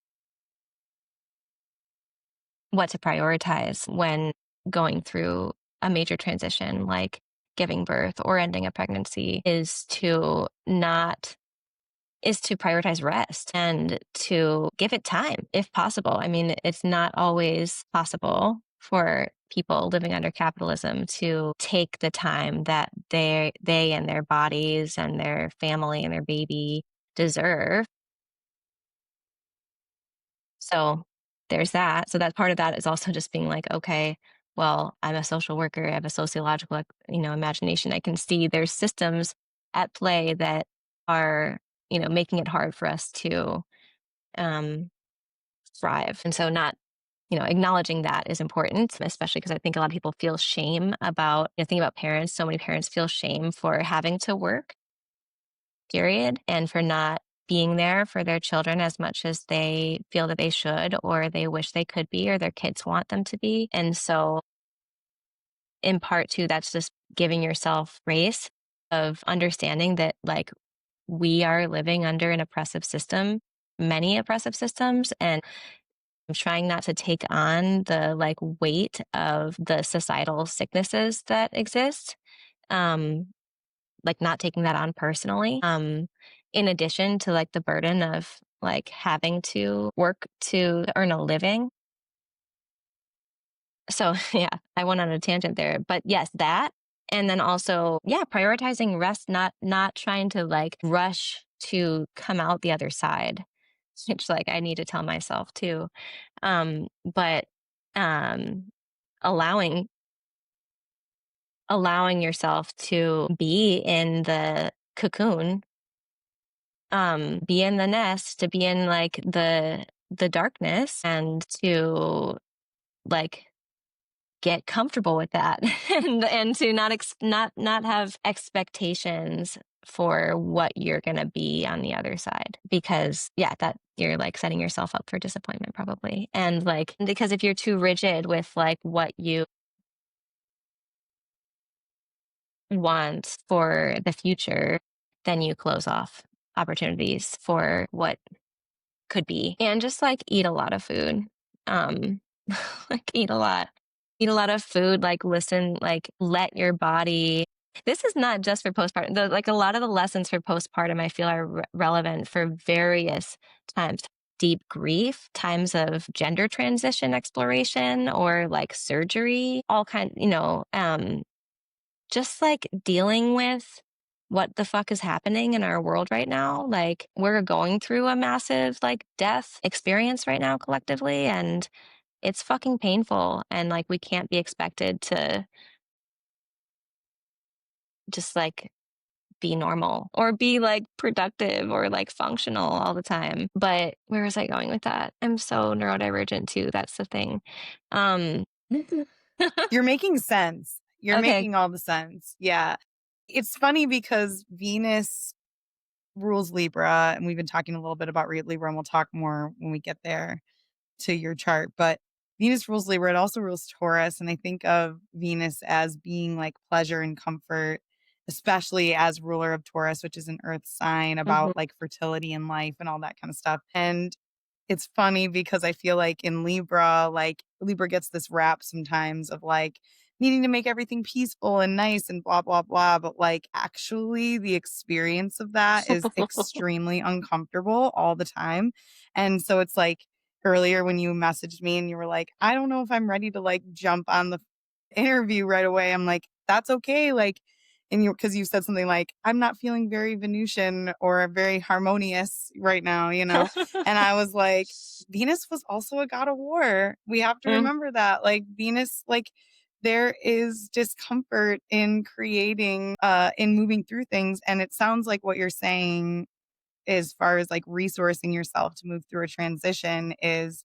[SPEAKER 5] what to prioritize when going through a major transition like giving birth or ending a pregnancy, is to prioritize rest and to give it time if possible. I mean, it's not always possible for people living under capitalism to take the time that they and their bodies and their family and their baby deserve. So there's that. So that part of that is also just being like, okay, well, I'm a social worker, I have a sociological, imagination. I can see there's systems at play that are, making it hard for us to um, thrive. And so not, acknowledging that is important, especially because I think a lot of people feel shame about, think about parents. So many parents feel shame for having to work, period, and for not being there for their children as much as they feel that they should, or they wish they could be, or their kids want them to be. And so in part too, that's just giving yourself grace of understanding that like we are living under an oppressive system, many oppressive systems, and I'm trying not to take on the like weight of the societal sicknesses that exist. Um, like not taking that on personally. In addition to like the burden of like having to work to earn a living. So yeah, I went on a tangent there, but yes, that. And then also, yeah, prioritizing rest, not trying to like rush to come out the other side, which like I need to tell myself too. But allowing yourself to be in the cocoon, be in the nest, to be in like the darkness, and to like get comfortable with that and to not have expectations for what you're going to be on the other side, because yeah, that you're like setting yourself up for disappointment probably. And like, because if you're too rigid with like what you want for the future, then you close off opportunities for what could be. And just like eat a lot of food. Like eat a lot of food, like listen, like let your body. This is not just for postpartum. Like a lot of the lessons for postpartum I feel are relevant for various times. Deep grief, times of gender transition exploration, or like surgery, all kind, just like dealing with what the fuck is happening in our world right now. Like we're going through a massive like death experience right now collectively, and it's fucking painful. And like we can't be expected to just like be normal or be like productive or like functional all the time. But where was I going with that? I'm so neurodivergent too. That's the thing.
[SPEAKER 4] You're making sense. You're
[SPEAKER 5] Okay.
[SPEAKER 4] making all the sense. Yeah. It's funny because Venus rules Libra, and we've been talking a little bit about Libra, and we'll talk more when we get there to your chart. But Venus rules Libra. It also rules Taurus. And I think of Venus as being like pleasure and comfort, especially as ruler of Taurus, which is an earth sign about like fertility and life and all that kind of stuff. And it's funny because I feel like in Libra, like Libra gets this rap sometimes of like needing to make everything peaceful and nice and blah, blah, blah. But like actually the experience of that is extremely uncomfortable all the time. And so it's like earlier when you messaged me and you were like, I don't know if I'm ready to like jump on the interview right away. I'm like, that's okay. Like, and because you said something like, I'm not feeling very Venusian or very harmonious right now, And I was like, Venus was also a god of war. We have to remember that. Like Venus, like there is discomfort in creating, in moving through things. And it sounds like what you're saying as far as like resourcing yourself to move through a transition is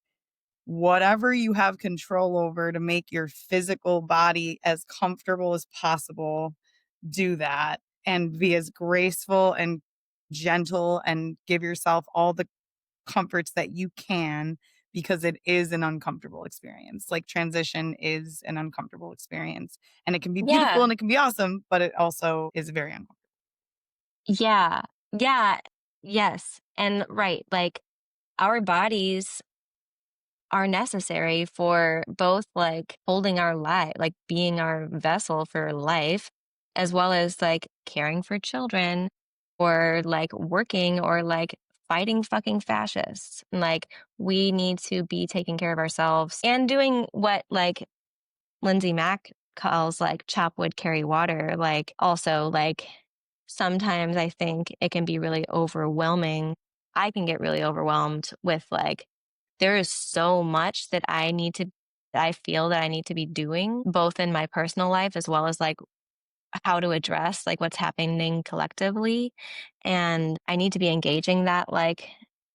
[SPEAKER 4] whatever you have control over to make your physical body as comfortable as possible, do that and be as graceful and gentle and give yourself all the comforts that you can, because it is an uncomfortable experience. Like transition is an uncomfortable experience, and it can be beautiful and it can be awesome, but it also is very uncomfortable.
[SPEAKER 5] Yeah. Yeah. Yes. And right. Like our bodies are necessary for both like holding our life, like being our vessel for life, as well as like caring for children or like working or like fighting fucking fascists. Like we need to be taking care of ourselves and doing what like Lindsay Mack calls like chop wood, carry water. Like also like sometimes I think it can be really overwhelming. I can get really overwhelmed with like, there is so much that I need to I feel that I need to be doing, both in my personal life as well as like how to address like what's happening collectively. And I need to be engaging that like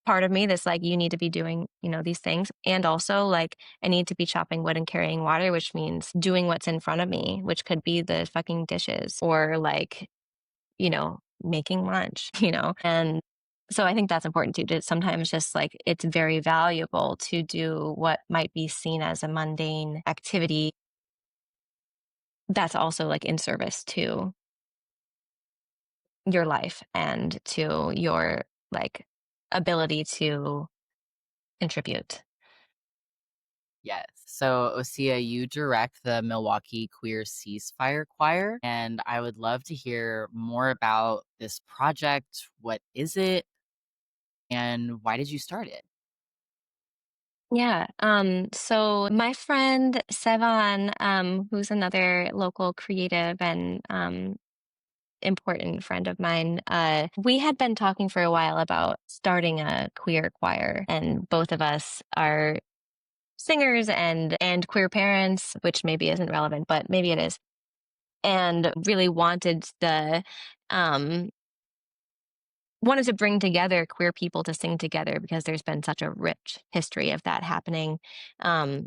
[SPEAKER 5] part of me that's like, you need to be doing, these things. And also like I need to be chopping wood and carrying water, which means doing what's in front of me, which could be the fucking dishes or like, making lunch, and so I think that's important too, to sometimes just like it's very valuable to do what might be seen as a mundane activity that's also like in service to your life and to your like ability to contribute.
[SPEAKER 2] Yes. So, Ousia, you direct the Milwaukee Queer Ceasefire Choir, and I would love to hear more about this project. What is it, and why did you start it?
[SPEAKER 5] Yeah. So my friend Sevan, who's another local creative and important friend of mine, we had been talking for a while about starting a queer choir, and both of us are singers and queer parents, which maybe isn't relevant, but maybe it is, and really um wanted to bring together queer people to sing together because there's been such a rich history of that happening um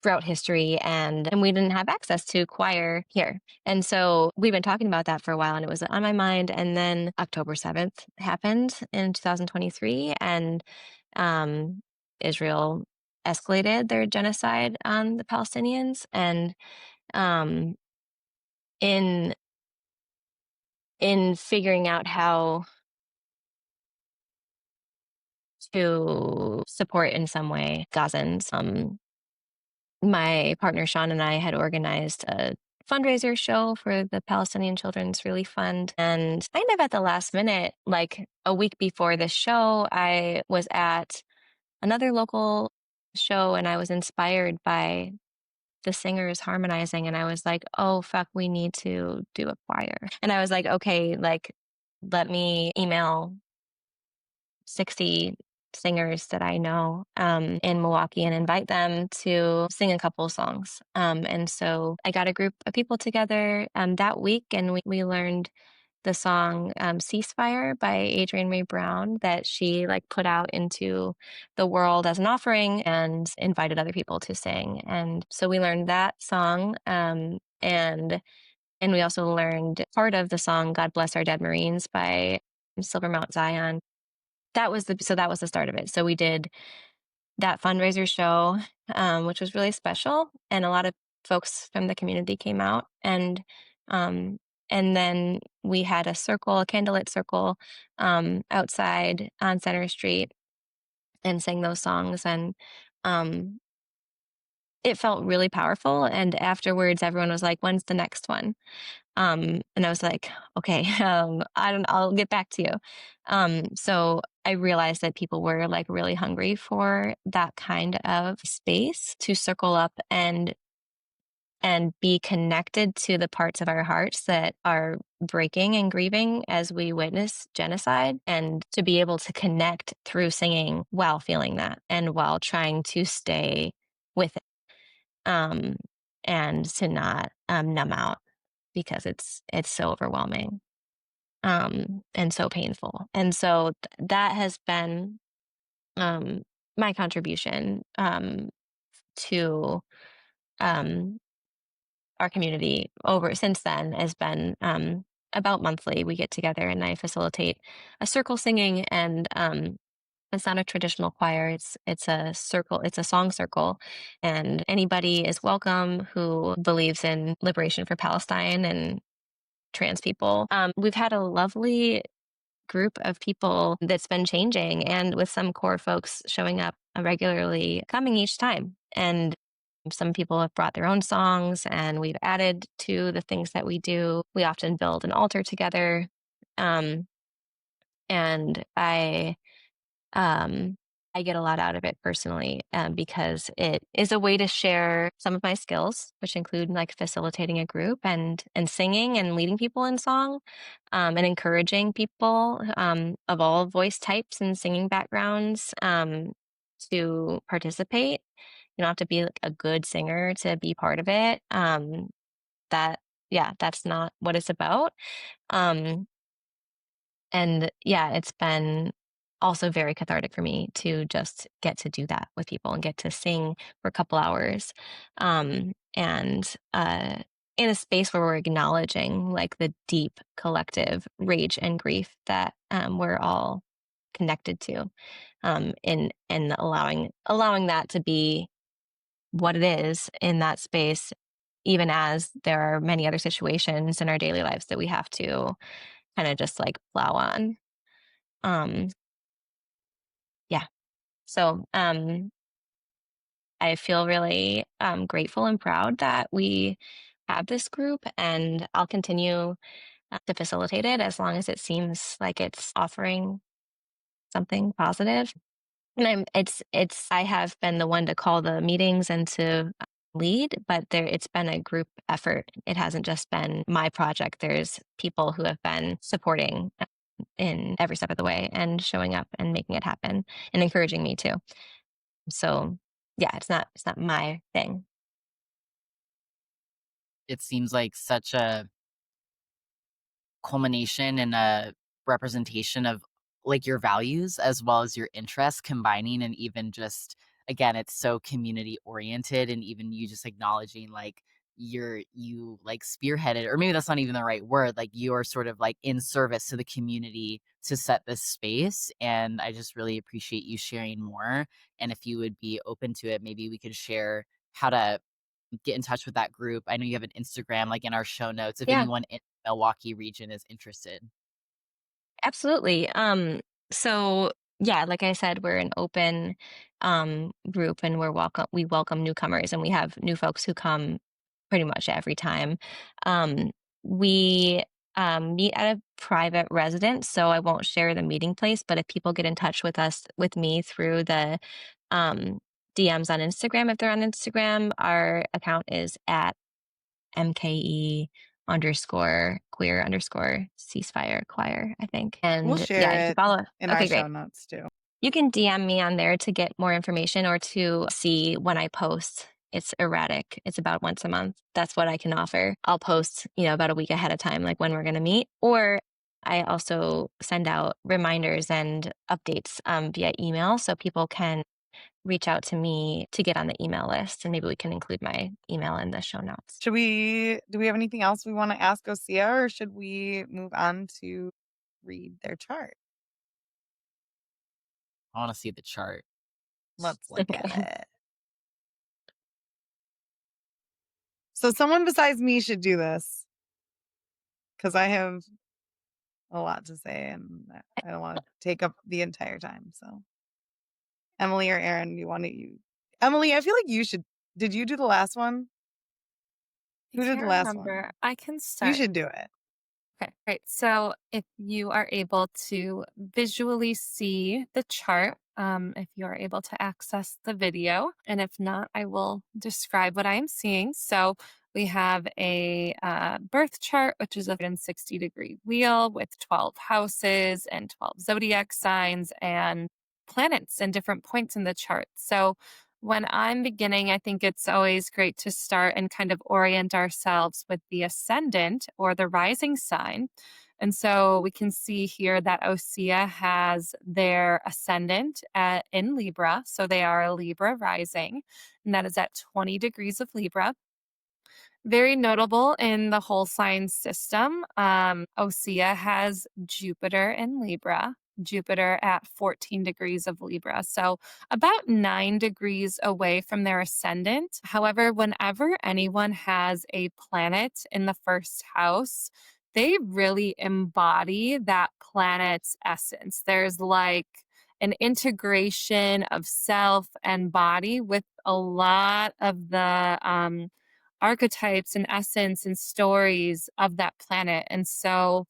[SPEAKER 5] throughout history, and we didn't have access to choir here. And so we've been talking about that for a while, and it was on my mind. And then October 7th happened in 2023, and Israel escalated their genocide on the Palestinians. And um, in figuring out how to support in some way Gazans, my partner Sean and I had organized a fundraiser show for the Palestinian Children's Relief Fund. And kind of at the last minute, like a week before the show, I was at another local show and I was inspired by the singers harmonizing. And I was like, oh, fuck, we need to do a choir. And I was like, okay, like, let me email 60 singers that I know in Milwaukee and invite them to sing a couple of songs. And so I got a group of people together that week, and we learned the song Ceasefire by Adrienne Ray Brown that she like put out into the world as an offering and invited other people to sing. And so we learned that song and we also learned part of the song God Bless Our Dead Marines by Silver Mount Zion. That was the start of it. So we did that fundraiser show, which was really special, and a lot of folks from the community came out, um, and then we had a candlelit circle, outside on Center Street, and sang those songs, and um, it felt really powerful. And afterwards, everyone was like, "When's the next one?" And I was like, okay, I'll get back to you. So I realized that people were like really hungry for that kind of space to circle up and be connected to the parts of our hearts that are breaking and grieving as we witness genocide, and to be able to connect through singing while feeling that and while trying to stay with it, um, and to not numb out because it's so overwhelming and so painful. And so that has been my contribution to um, our community over since then has been about monthly. We get together and I facilitate a circle singing, and it's not a traditional choir. It's a circle. It's a song circle, and anybody is welcome who believes in liberation for Palestine and trans people. We've had a lovely group of people that's been changing, and with some core folks showing up regularly, coming each time. And some people have brought their own songs, and we've added to the things that we do. We often build an altar together. Um, and um, I get a lot out of it personally, because it is a way to share some of my skills, which include like facilitating a group and singing and leading people in song, and encouraging people of all voice types and singing backgrounds to participate. You don't have to be like a good singer to be part of it. That's not what it's about. Um, and yeah, it's been also very cathartic for me to just get to do that with people and get to sing for a couple hours. And in a space where we're acknowledging like the deep collective rage and grief that we're all connected to, and allowing that to be what it is in that space, even as there are many other situations in our daily lives that we have to kind of just like plow on. Um, yeah. So I feel really grateful and proud that we have this group, and I'll continue to facilitate it as long as it seems like it's offering something positive. And I have been the one to call the meetings and to lead, but it's been a group effort. It hasn't just been my project. There's people who have been supporting in every step of the way and showing up and making it happen and encouraging me too. So yeah, it's not my thing.
[SPEAKER 2] It seems like such a culmination and a representation of like your values as well as your interests combining, and even just again it's so community oriented, and even you just acknowledging like you like spearheaded, or maybe that's not even the right word, like you're sort of like in service to the community to set this space. And I just really appreciate you sharing more. And if you would be open to it, maybe we could share how to get in touch with that group. I know you have an Instagram, like in our show notes, if
[SPEAKER 5] Yeah,
[SPEAKER 2] anyone in the Milwaukee region is interested.
[SPEAKER 5] absolutely. So yeah, like I said, we're an open group, and we welcome newcomers, and we have new folks who come pretty much every time. We meet at a private residence, so I won't share the meeting place, but if people get in touch with me through the um DMs on Instagram, if they're on Instagram, our account is at MKE underscore queer underscore ceasefire choir, I think.
[SPEAKER 4] We'll
[SPEAKER 5] And yeah, if
[SPEAKER 4] share
[SPEAKER 5] you
[SPEAKER 4] it
[SPEAKER 5] follow,
[SPEAKER 4] in our
[SPEAKER 5] okay,
[SPEAKER 4] show
[SPEAKER 5] great.
[SPEAKER 4] notes too.
[SPEAKER 5] You can DM me on there to get more information or to see when I post. It's erratic. It's about once a month. That's what I can offer. I'll post, about a week ahead of time, like when we're going to meet. Or I also send out reminders and updates via email so people can reach out to me to get on the email list. And maybe we can include my email in the show notes.
[SPEAKER 4] Do we have anything else we want to ask Ousia, or should we move on to read their chart?
[SPEAKER 2] I want to see the chart.
[SPEAKER 4] Let's look at
[SPEAKER 5] Okay.
[SPEAKER 4] it. So someone besides me should do this because I have a lot to say and I don't want to take up the entire time. So Emily or Aryn, Emily, I feel like you should. Did you do the last one? Who
[SPEAKER 1] I
[SPEAKER 4] did
[SPEAKER 1] can't
[SPEAKER 4] the last
[SPEAKER 1] remember.
[SPEAKER 4] one?
[SPEAKER 1] I can
[SPEAKER 4] You
[SPEAKER 1] start.
[SPEAKER 4] should do it.
[SPEAKER 1] Okay, great. So if you are able to visually see the chart, if you are able to access the video, and if not, I will describe what I am seeing. So we have a birth chart, which is a 160-degree wheel with 12 houses and 12 zodiac signs and planets and different points in the chart. So when I'm beginning, I think it's always great to start and kind of orient ourselves with the ascendant or the rising sign. And so we can see here that Ousia has their ascendant in Libra. So they are a Libra rising, and that is at 20 degrees of Libra. Very notable in the whole sign system. Ousia has Jupiter in Libra, Jupiter at 14 degrees of Libra. So about 9 degrees away from their ascendant. However, whenever anyone has a planet in the first house, they really embody that planet's essence. There's like an integration of self and body with a lot of the archetypes and essence and stories of that planet. And so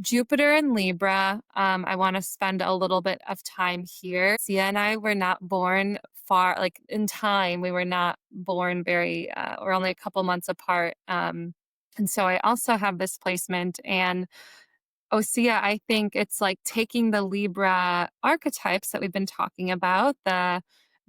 [SPEAKER 1] Jupiter and Libra, I want to spend a little bit of time here. Sia and I were not born far, like in time, we were not born we're only a couple months apart. And so I also have this placement, and Ousia, I think it's like taking the Libra archetypes that we've been talking about, the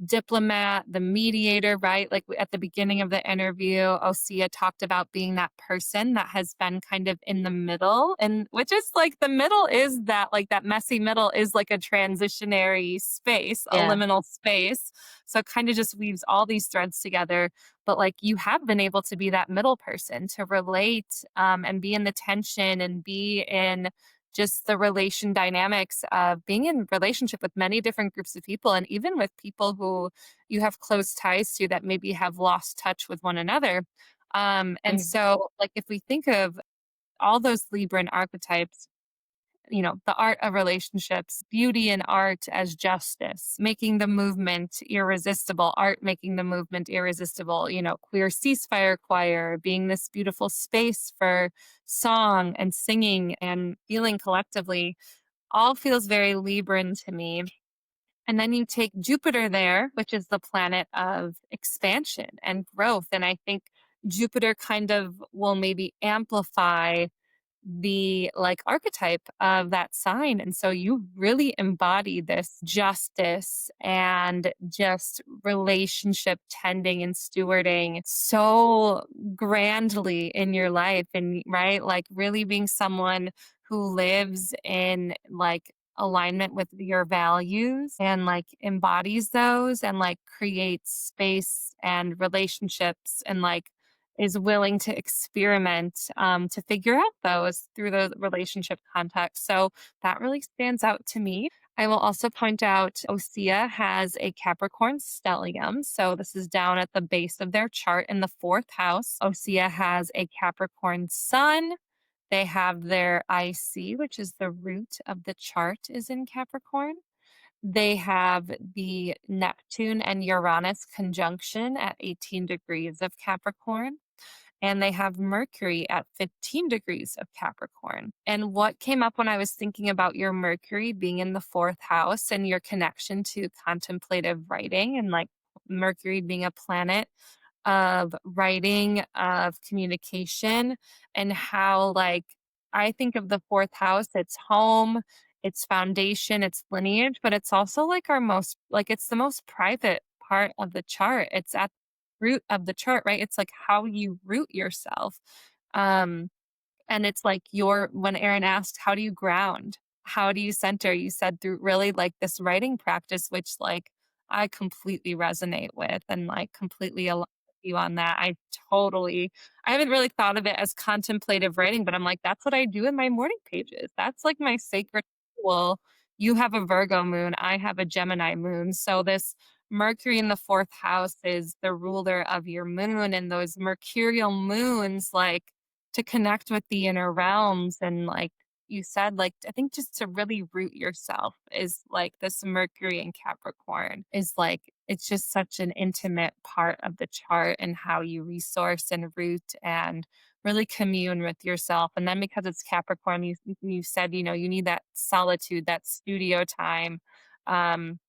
[SPEAKER 1] diplomat, the mediator, right? Like at the beginning of the interview, Ousia talked about being that person that has been kind of in the middle, and which is like the middle is that like that messy middle is like a transitionary space, a
[SPEAKER 2] Yeah.
[SPEAKER 1] liminal space. So it kind of just weaves all these threads together. But like you have been able to be that middle person to relate and be in the tension and be in just the relation dynamics of being in relationship with many different groups of people, and even with people who you have close ties to that maybe have lost touch with one another. And so like if we think of all those Libran archetypes, you know, the art of relationships, beauty and art as justice, making the movement irresistible, art making the movement irresistible, you know, queer ceasefire choir being this beautiful space for song and singing and feeling collectively, all feels very Libran to me. And then you take Jupiter there, which is the planet of expansion and growth. And I think Jupiter kind of will maybe amplify the like archetype of that sign. And so you really embody this justice and just relationship tending and stewarding so grandly in your life. And right, like really being someone who lives in like alignment with your values and like embodies those and like creates space and relationships and like is willing to experiment to figure out those through the relationship context. So that really stands out to me. I will also point out Ousia has a Capricorn stellium. So this is down at the base of their chart in the fourth house. Ousia has a Capricorn sun. They have their IC, which is the root of the chart, is in Capricorn. They have the Neptune and Uranus conjunction at 18 degrees of Capricorn, and they have Mercury at 15 degrees of Capricorn. And what came up when I was thinking about your Mercury being in the fourth house and your connection to contemplative writing and like Mercury being a planet of writing, of communication, and how like I think of the fourth house, it's home, it's foundation, it's lineage, but it's also like our most like it's the most private part of the chart. It's at the root of the chart, right? It's like how you root yourself. Um and it's like your when Aryn asked, how do you ground? How do you center? You said through really like this writing practice, which like I completely resonate with and like completely align with you on that. I haven't really thought of it as contemplative writing, but I'm like, that's what I do in my morning pages. That's like my sacred tool. You have a Virgo moon, I have a Gemini moon. So this Mercury in the fourth house is the ruler of your moon, and those mercurial moons like to connect with the inner realms and like you said, like I think just to really root yourself is like this Mercury in Capricorn is like it's just such an intimate part of the chart and how you resource and root and really commune with yourself. And then because it's Capricorn, you said, you know, you need that solitude, that studio time. Um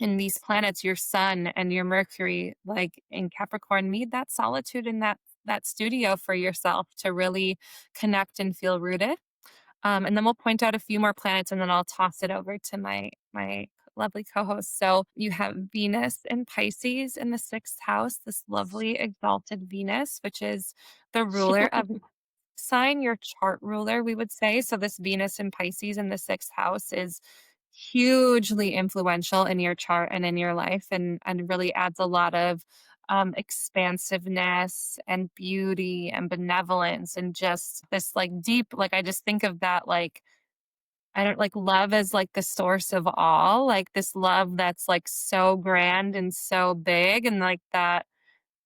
[SPEAKER 1] and these planets, your sun and your Mercury, like in Capricorn, need that solitude and that studio for yourself to really connect and feel rooted. And then we'll point out a few more planets, and then I'll toss it over to my lovely co-host. So you have Venus in Pisces in the sixth house, this lovely exalted Venus, which is the ruler of sign, your chart ruler, we would say. So this Venus in Pisces in the sixth house is hugely influential in your chart and in your life and really adds a lot of expansiveness and beauty and benevolence and just this like deep, like I just think of that like I don't like love as like the source of all, like this love that's like so grand and so big and like that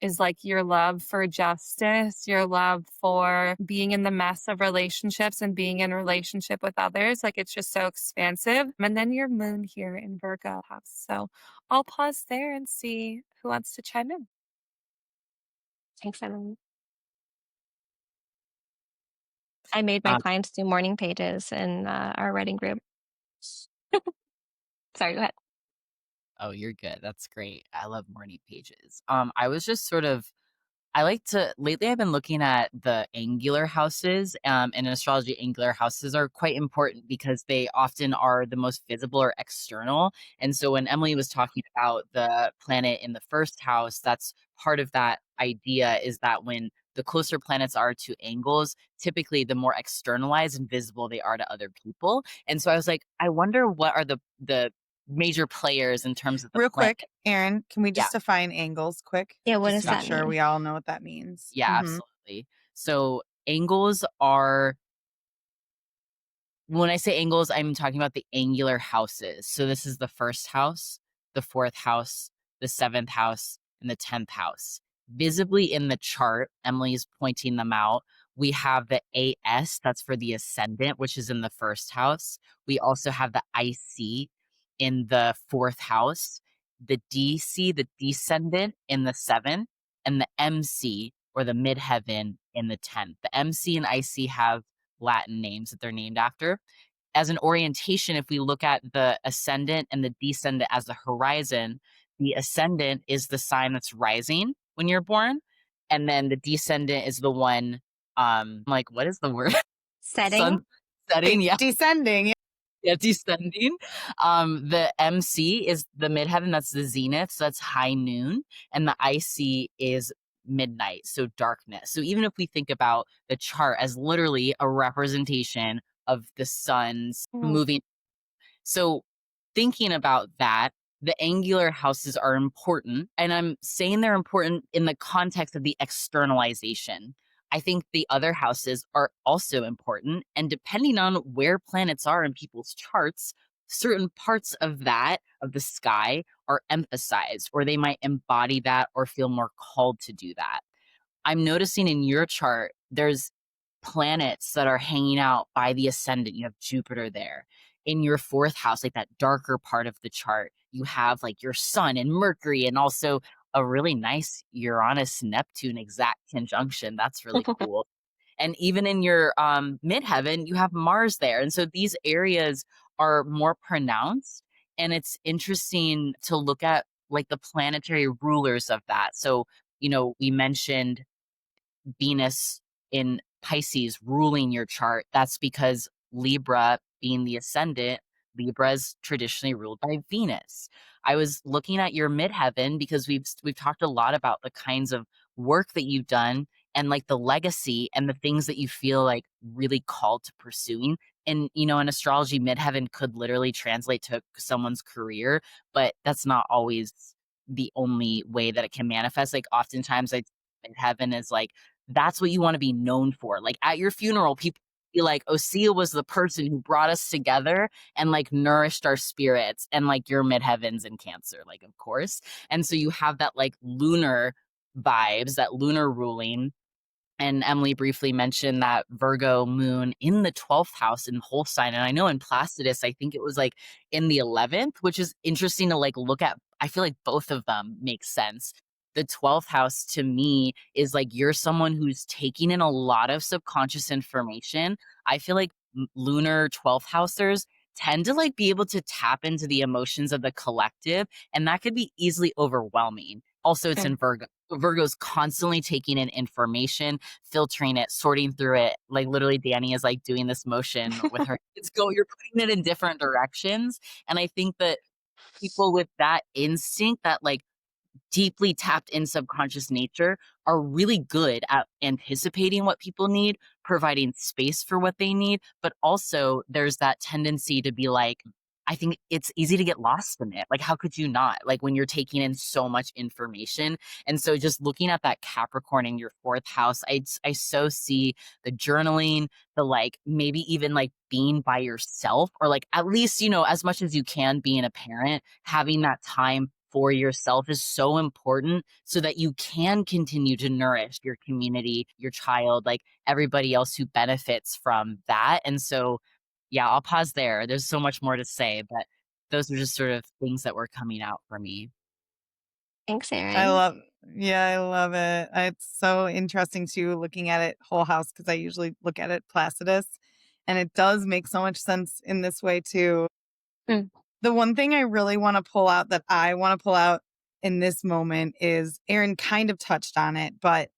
[SPEAKER 1] is like your love for justice, your love for being in the mess of relationships and being in relationship with others. Like it's just so expansive. And then your moon here in Virgo house. So I'll pause there and see who wants to chime in.
[SPEAKER 5] Thanks, Emily. I made my clients do morning pages in our writing group. Sorry, go ahead.
[SPEAKER 2] Oh, you're good. That's great. I love morning pages. I was just sort of lately I've been looking at the angular houses, and in astrology, angular houses are quite important because they often are the most visible or external. And so when Emily was talking about the planet in the first house, that's part of that idea, is that when the closer planets are to angles, typically the more externalized and visible they are to other people. And so I was like, I wonder what are the major players in terms of the
[SPEAKER 4] Real
[SPEAKER 2] planet.
[SPEAKER 4] quick, Aryn, can we
[SPEAKER 2] Yeah.
[SPEAKER 4] just define angles quick?
[SPEAKER 5] Yeah, what
[SPEAKER 4] Just
[SPEAKER 5] does
[SPEAKER 4] to make
[SPEAKER 5] that
[SPEAKER 4] sure
[SPEAKER 5] mean?
[SPEAKER 4] we all know what that means.
[SPEAKER 2] Yeah, absolutely. So angles are, when I say angles, I'm talking about the angular houses. So this is the first house, the fourth house, the seventh house, and the 10th house. Visibly in the chart, Emily's pointing them out. We have the AS, that's for the ascendant, which is in the first house. We also have the IC in the fourth house, the DC, the descendant, in the seventh, and the MC, or the midheaven, in the 10th. The MC and IC have Latin names that they're named after. As an orientation, if we look at the ascendant and the descendant as the horizon, the ascendant is the sign that's rising when you're born, and then the descendant is the one, like, what is the word?
[SPEAKER 5] Setting?
[SPEAKER 2] Sun setting, yeah.
[SPEAKER 4] Descending.
[SPEAKER 2] Yeah, descending. The MC is the midheaven, that's the zenith, so that's high noon, and the IC is midnight, so darkness. So even if we think about the chart as literally a representation of the sun's moving, so thinking about that, the angular houses are important, and I'm saying they're important in the context of the externalization. I think the other houses are also important, and depending on where planets are in people's charts, certain parts of that, of the sky, are emphasized, or they might embody that or feel more called to do that. I'm noticing in your chart, there's planets that are hanging out by the ascendant. You have Jupiter there. In your fourth house, like that darker part of the chart, you have like your sun and Mercury, and also a really nice Uranus Neptune exact conjunction. That's really cool. And even in your midheaven, you have Mars there. And so these areas are more pronounced. And it's interesting to look at like the planetary rulers of that. So, we mentioned Venus in Pisces ruling your chart. That's because Libra, being the ascendant, Libra is traditionally ruled by Venus. I was looking at your midheaven because we've talked a lot about the kinds of work that you've done and like the legacy and the things that you feel like really called to pursuing. And in astrology, midheaven could literally translate to someone's career, but that's not always the only way that it can manifest. Like oftentimes midheaven is like, that's what you want to be known for. Like at your funeral, people be like, Ousia was the person who brought us together and like nourished our spirits, and like your midheavens in Cancer, like, of course. And so you have that like lunar vibes, that lunar ruling. And Emily briefly mentioned that Virgo moon in the 12th house in whole sign. And I know in Placidus, I think it was like in the 11th, which is interesting to like look at. I feel like both of them make sense. The 12th house to me is like you're someone who's taking in a lot of subconscious information. I feel like lunar 12th housers tend to like be able to tap into the emotions of the collective, and that could be easily overwhelming. Also, it's in Virgo. Virgo's constantly taking in information, filtering it, sorting through it. Like literally Dani is like doing this motion with her. You're putting it in different directions. And I think that people with that instinct, that like deeply tapped in subconscious nature, are really good at anticipating what people need, providing space for what they need. But also there's that tendency to be like, I think it's easy to get lost in it. Like, how could you not? Like when you're taking in so much information. And so just looking at that Capricorn in your fourth house, I so see the journaling, the like maybe even like being by yourself, or like at least, as much as you can being a parent, having that time for yourself is so important so that you can continue to nourish your community, your child, like everybody else who benefits from that. And so, yeah, I'll pause there. There's so much more to say, but those are just sort of things that were coming out for me.
[SPEAKER 5] Thanks,
[SPEAKER 4] I
[SPEAKER 5] Aryn.
[SPEAKER 4] love it. It's so interesting too, looking at it whole house, because I usually look at it Placidus, and it does make so much sense in this way too. The one thing I really want to pull out, that I want to pull out in this moment, is Aryn kind of touched on it, but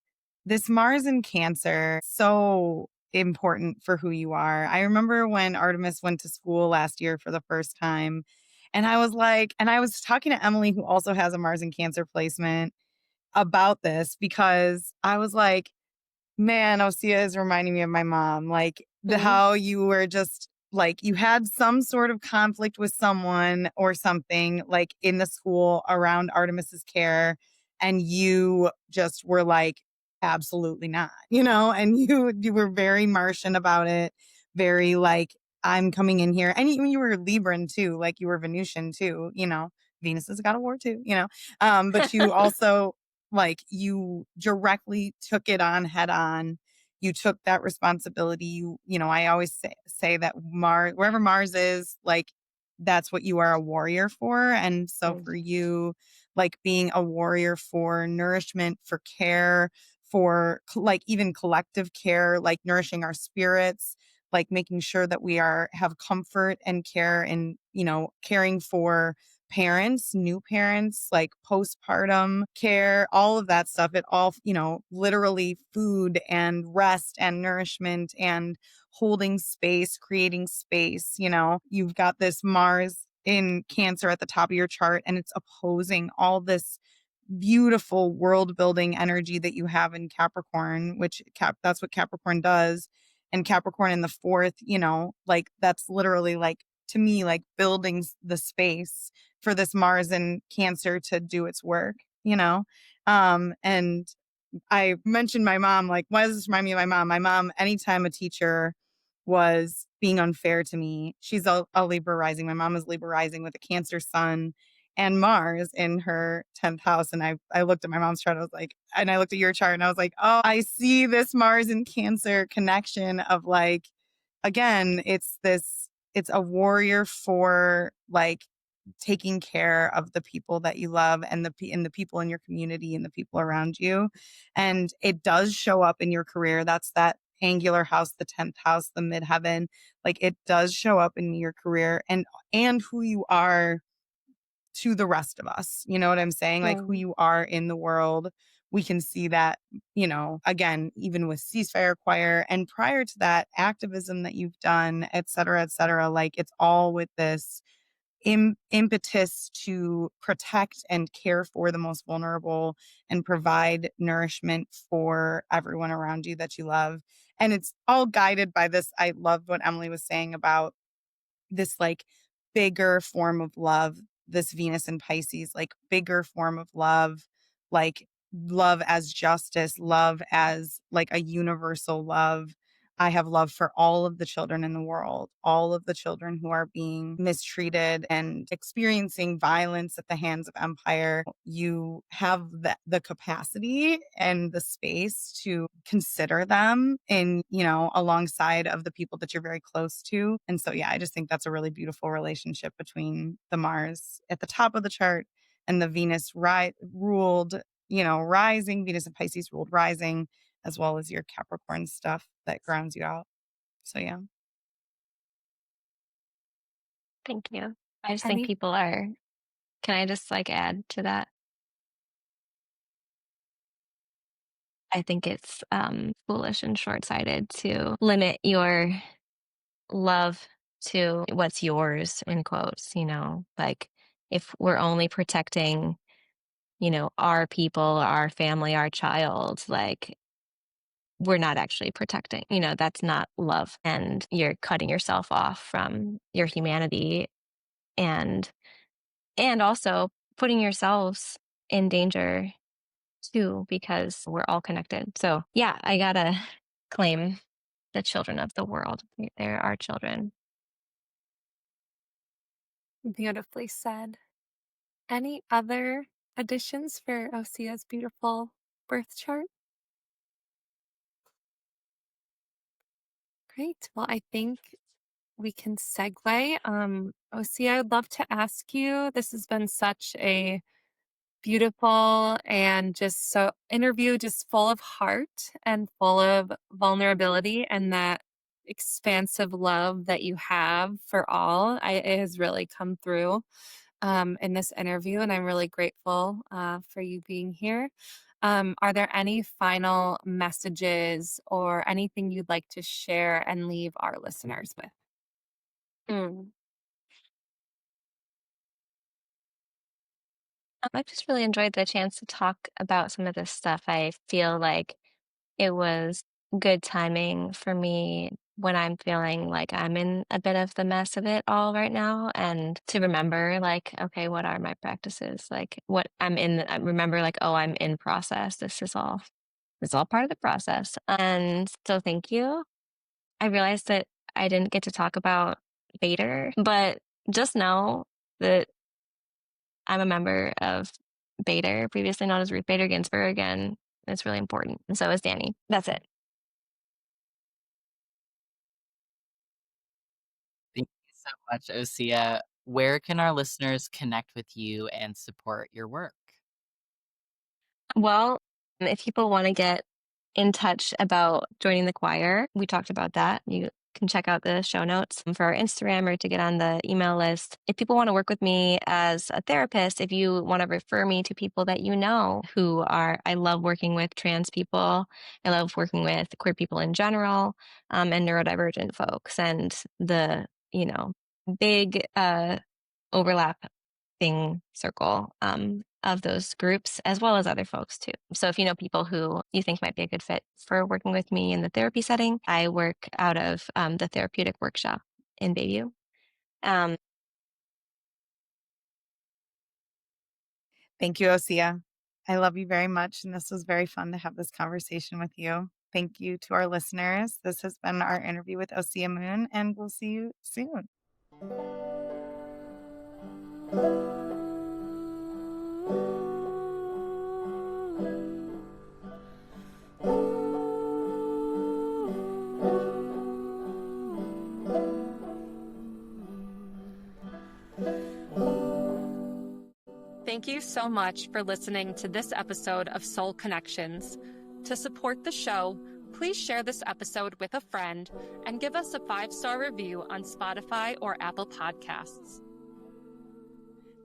[SPEAKER 4] this Mars in Cancer, so important for who you are. I remember when Artemis went to school last year for the first time. And I was like, and I was talking to Emily, who also has a Mars in Cancer placement, about this because I was like, man, Osea is reminding me of my mom. Like how you were just like you had some sort of conflict with someone or something like in the school around Artemis's care, and you just were like, absolutely not, and you were very Martian about it, very like, I'm coming in here. And you were Libran too, like you were Venusian too, Venus has got a war too, but you also like you directly took it on head on. You took that responsibility. I always say that Mars, wherever Mars is, like that's what you are a warrior for. And so for you, like being a warrior for nourishment, for care, for like even collective care, like nourishing our spirits, like making sure that we have comfort and care and, caring for parents, new parents, like postpartum care, all of that stuff. It all, literally food and rest and nourishment and holding space, creating space. You've got this Mars in Cancer at the top of your chart, and it's opposing all this beautiful world building energy that you have in Capricorn, which that's what Capricorn does. And Capricorn in the fourth, like that's literally like, to me, like building the space for this Mars in Cancer to do its work, and I mentioned my mom, like, why does this remind me of my mom? My mom, anytime a teacher was being unfair to me, she's a Libra rising. My mom is Libra rising with a Cancer sun and Mars in her 10th house. And I looked at my mom's chart. I was like, and I looked at your chart and I was like, oh, I see this Mars in Cancer connection of like, again, it's a warrior for like taking care of the people that you love and the people in your community and the people around you. And it does show up in your career. That's that angular house, the 10th house, the midheaven. Like it does show up in your career and who you are to the rest of us. You know what I'm saying? Like who you are in the world. We can see that, again, even with Ceasefire Choir and prior to that, activism that you've done, et cetera, like it's all with this impetus to protect and care for the most vulnerable and provide nourishment for everyone around you that you love. And it's all guided by this. I love what Emily was saying about this like bigger form of love, this Venus and Pisces, like bigger form of love, like love as justice, love as like a universal love. I have love for all of the children in the world, all of the children who are being mistreated and experiencing violence at the hands of empire. You have the capacity and the space to consider them in, alongside of the people that you're very close to. And so, yeah, I just think that's a really beautiful relationship between the Mars at the top of the chart and the Venus ruled, rising, Venus and Pisces ruled rising, as well as your Capricorn stuff that grounds you out. So, yeah.
[SPEAKER 5] Thank you. I just think people are, can I just like add to that? I think it's foolish and short-sighted to limit your love to what's yours, in quotes, like if we're only protecting, our people, our family, our child, like we're not actually protecting, that's not love. And you're cutting yourself off from your humanity and also putting yourselves in danger too, because we're all connected. So yeah, I gotta claim the children of the world. They're our children.
[SPEAKER 1] Beautifully said. Any other additions for Osea's beautiful birth chart? Great. Well, I think we can segue. Osea, I'd love to ask you, this has been such a beautiful and just so interview, just full of heart and full of vulnerability and that expansive love that you have for all. It has really come through in this interview, and I'm really grateful for you being here. Are there any final messages or anything you'd like to share and leave our listeners with?
[SPEAKER 5] Mm. I just really enjoyed the chance to talk about some of this stuff. I feel like it was good timing for me when I'm feeling like I'm in a bit of the mess of it all right now, and to remember, like, okay, what are my practices? Like, what I'm in, I remember, like, oh, I'm in process. It's all part of the process. And so, thank you. I realized that I didn't get to talk about Vader, but just know that I'm a member of Bader, previously known as Ruth Bader Ginsburg, and it's really important. And so is Dani. That's it.
[SPEAKER 2] Thank you so much, Ousia. Where can our listeners connect with you and support your work?
[SPEAKER 5] Well, if people want to get in touch about joining the choir, we talked about that. You can check out the show notes for our Instagram or to get on the email list. If people want to work with me as a therapist, if you want to refer me to people that you know who are, I love working with trans people. I love working with queer people in general, and neurodivergent folks. And the, big overlapping circle of those groups, as well as other folks too. So if you know people who you think might be a good fit for working with me in the therapy setting, I work out of the therapeutic workshop in Bayview. Um,
[SPEAKER 4] Thank you, Ousia. I love you very much, and this was very fun to have this conversation with you. Thank you to our listeners. This has been our interview with Ousia Moon, and we'll see you soon.
[SPEAKER 1] Thank you so much for listening to this episode of Soul Connections. To support the show, please share this episode with a friend and give us a 5-star review on Spotify or Apple Podcasts.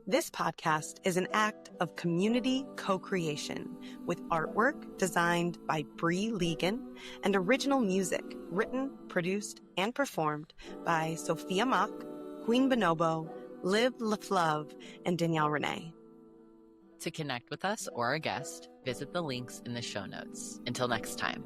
[SPEAKER 3] This podcast is an act of community co-creation with artwork designed by Bree Legan and original music written, produced, and performed by Sofia Mock, Queen Bonobo, Liv LaFluv, and Danielle Renee.
[SPEAKER 2] To connect with us or a guest, visit the links in the show notes. Until next time.